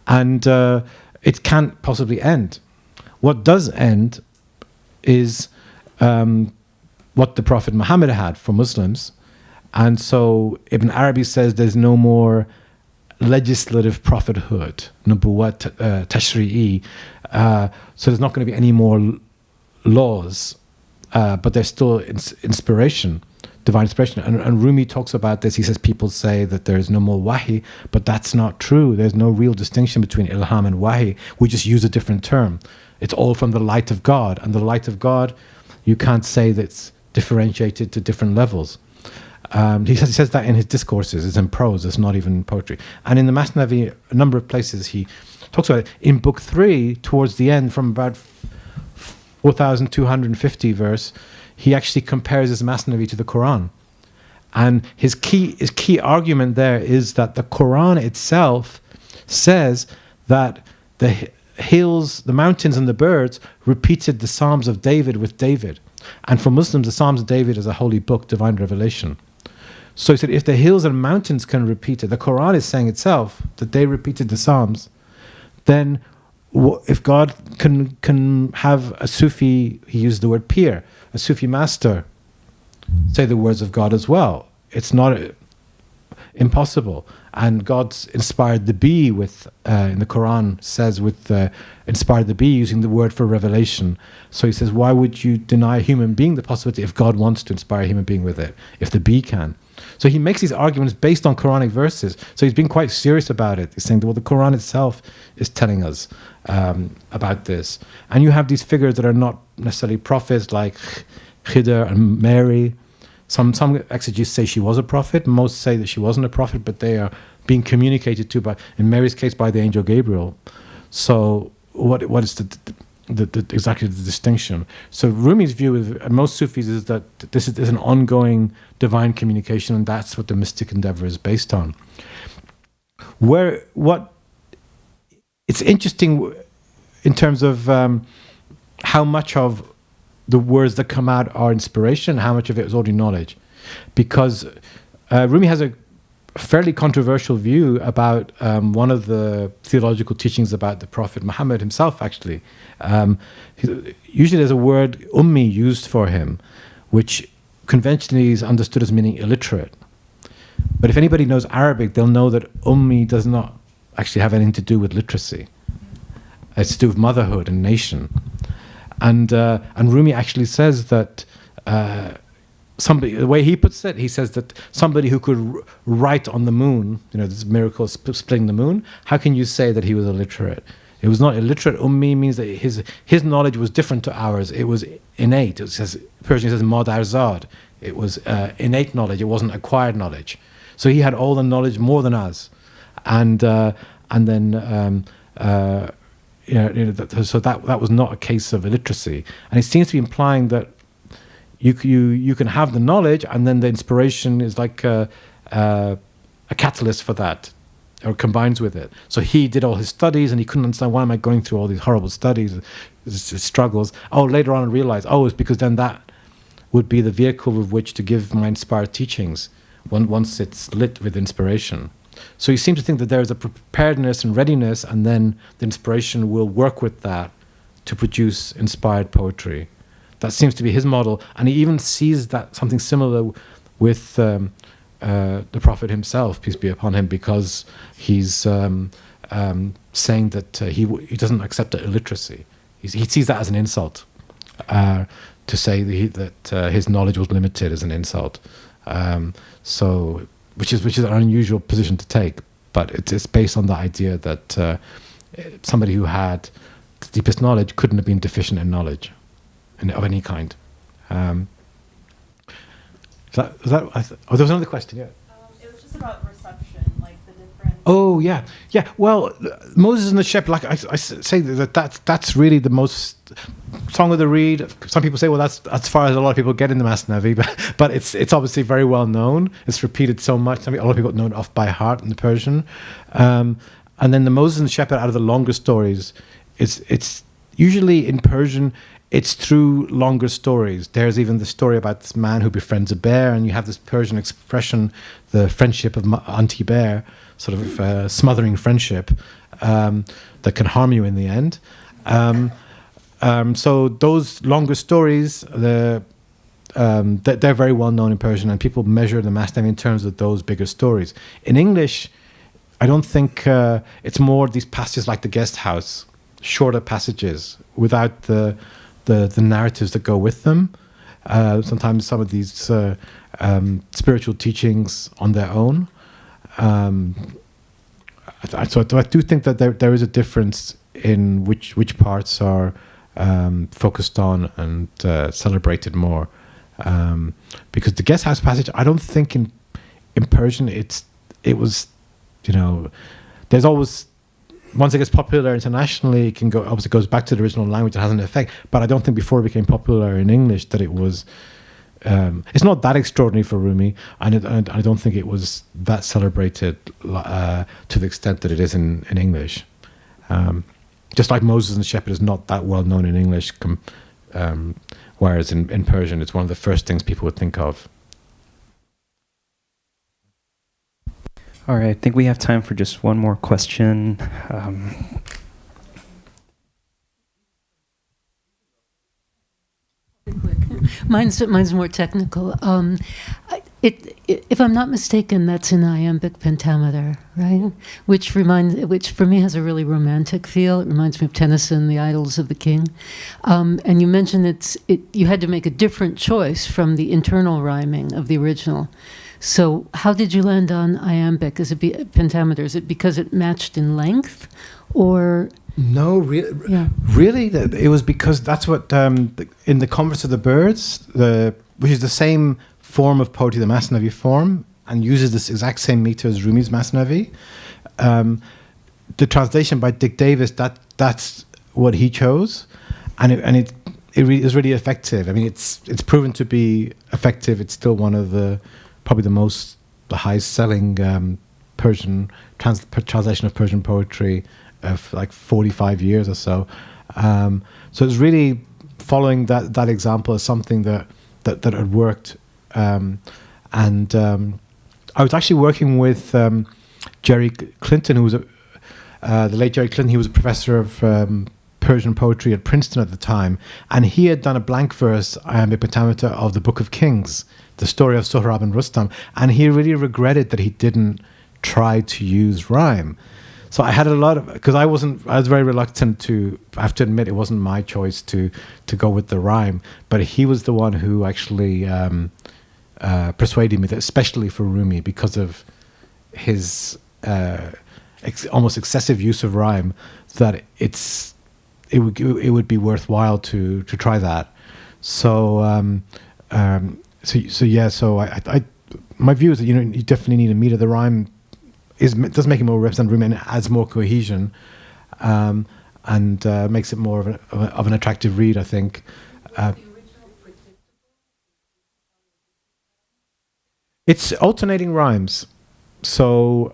and it can't possibly end. What does end is what the Prophet Muhammad had for Muslims. And so Ibn Arabi says there's no more legislative prophethood, nubuwat, tashri'i. So there's not going to be any more laws, but there's still inspiration, divine inspiration. And Rumi talks about this. He says people say that there is no more wahi, but that's not true. There's no real distinction between ilham and wahi. We just use a different term. It's all from the light of God. And the light of God, you can't say that it's differentiated to different levels. He says that in his discourses. It's in prose, it's not even poetry. And in the Masnavi, a number of places he talks about it. In book 3, towards the end, from about 4,250 verse, he actually compares his Masnavi to the Quran. And his key argument there is that the Quran itself says that the hills, the mountains and the birds repeated the Psalms of David with David. And for Muslims, the Psalms of David is a holy book, divine revelation. So he said, if the hills and mountains can repeat it, the Quran is saying itself that they repeated the Psalms, then if God can have a Sufi, he used the word pir, a Sufi master, say the words of God as well. It's not impossible. And God's inspired the bee with, in the Quran says with inspired the bee using the word for revelation. So he says, why would you deny a human being the possibility if God wants to inspire a human being with it, if the bee can? So he makes these arguments based on Quranic verses. So he's been quite serious about it. He's saying, well, the Quran itself is telling us about this. And you have these figures that are not necessarily prophets like Khidr and Mary. Some exegetes say she was a prophet. Most say that she wasn't a prophet, but they are being communicated to by, in Mary's case, by the angel Gabriel. So what is exactly the distinction? So Rumi's view and most Sufis is that this is an ongoing divine communication, and that's what the mystic endeavor is based on. It's interesting in terms of how much of the words that come out are inspiration, how much of it is already knowledge. Because Rumi has a fairly controversial view about one of the theological teachings about the Prophet Muhammad himself, actually. Usually there's a word, ummi, used for him, which conventionally is understood as meaning illiterate. But if anybody knows Arabic, they'll know that ummi does not actually have anything to do with literacy. It's to do with motherhood and nation. And Rumi actually says that somebody, the way he puts it, he says that somebody who could write on the moon, this miracle of splitting the moon, how can you say that he was illiterate? It was not illiterate. Ummi means that his knowledge was different to ours. It was innate. It says, Persian says madarzad. It was innate knowledge. It wasn't acquired knowledge. So he had all the knowledge more than us, and then. So that was not a case of illiteracy, and it seems to be implying that you can have the knowledge, and then the inspiration is like a catalyst for that, or combines with it. So he did all his studies, and he couldn't understand, why am I going through all these horrible studies, struggles. Later on I realized, it's because then that would be the vehicle with which to give my inspired teachings once it's lit with inspiration. So he seems to think that there is a preparedness and readiness, and then the inspiration will work with that to produce inspired poetry. That seems to be his model, and he even sees that something similar with the Prophet himself, peace be upon him, because he's saying that he doesn't accept illiteracy. He sees that as an insult, to say that his knowledge was limited is an insult. So, which is an unusual position to take, but it's based on the idea that somebody who had the deepest knowledge couldn't have been deficient in knowledge, of any kind. There was another question. Yeah. It was just about reception, like the different. Oh yeah. Well, Moses and the shepherd. Like I say that's really the most Song of the Reed. Some people say, well, that's as far as a lot of people get in the Masnavi, but it's obviously very well known. It's repeated so much. I mean, a lot of people know it off by heart in the Persian. And then the Moses and the shepherd, out of the longer stories, it's usually in Persian. It's through longer stories. There's even the story about this man who befriends a bear, and you have this Persian expression, the friendship of anti-bear, sort of smothering friendship that can harm you in the end. So those longer stories, they're very well known in Persian, and people measure the Masnavi in terms of those bigger stories. In English, I don't think it's more these passages like the guest house, shorter passages without the narratives that go with them. Sometimes some of these spiritual teachings on their own. So I do think that there is a difference in which parts are focused on and celebrated more. Because the guest house passage, I don't think in Persian it was, there's always, once it gets popular internationally, it can go, obviously goes back to the original language, it has an effect. But I don't think before it became popular in English that it was, it's not that extraordinary for Rumi, and I don't think it was that celebrated to the extent that it is in English. Just like Moses and the Shepherd is not that well known in English, whereas in Persian it's one of the first things people would think of. All right, I think we have time for just one more question. Mine's more technical. If I'm not mistaken, that's in iambic pentameter, right? Which for me has a really romantic feel. It reminds me of Tennyson, The Idylls of the King. And you mentioned you had to make a different choice from the internal rhyming of the original. So how did you land on iambic? Pentameter? Is it because it matched in length, or? No, really, it was because that's what in the Converse of the Birds, which is the same form of poetry, the Masnavi form, and uses this exact same meter as Rumi's Masnavi. The translation by Dick Davis, that's what he chose, and it is really effective. I mean, it's proven to be effective. It's still one of the highest selling Persian translation of Persian poetry of like 45 years or so. So it's really following that example as something that had worked. And I was actually working with Jerry Clinton, who was the late Jerry Clinton. He was a professor of Persian poetry at Princeton at the time, and he had done a blank verse iambic pentameter of the Book of Kings, the story of Sohrab and Rustam, and he really regretted that he didn't try to use rhyme. So I had because I was very reluctant to, I have to admit, it wasn't my choice to go with the rhyme, but he was the one who actually persuaded me, that especially for Rumi, because of his almost excessive use of rhyme, that it would be worthwhile to try that. So my view is that you definitely need a meter. The rhyme does make it more represent Rumi, and it adds more cohesion, and makes it more of an attractive read, I think. It's alternating rhymes, so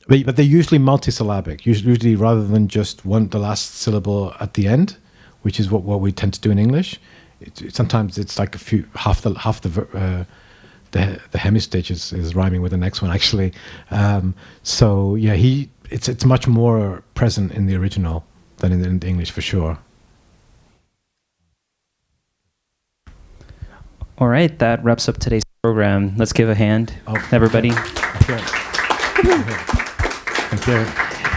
but they're usually multisyllabic. Usually, rather than just the last syllable at the end, which is what we tend to do in English. Sometimes it's like half the hemistich is rhyming with the next one, actually. So yeah, it's much more present in the original than in the English, for sure. All right, that wraps up today's program. Let's give a hand, everybody. Thank you.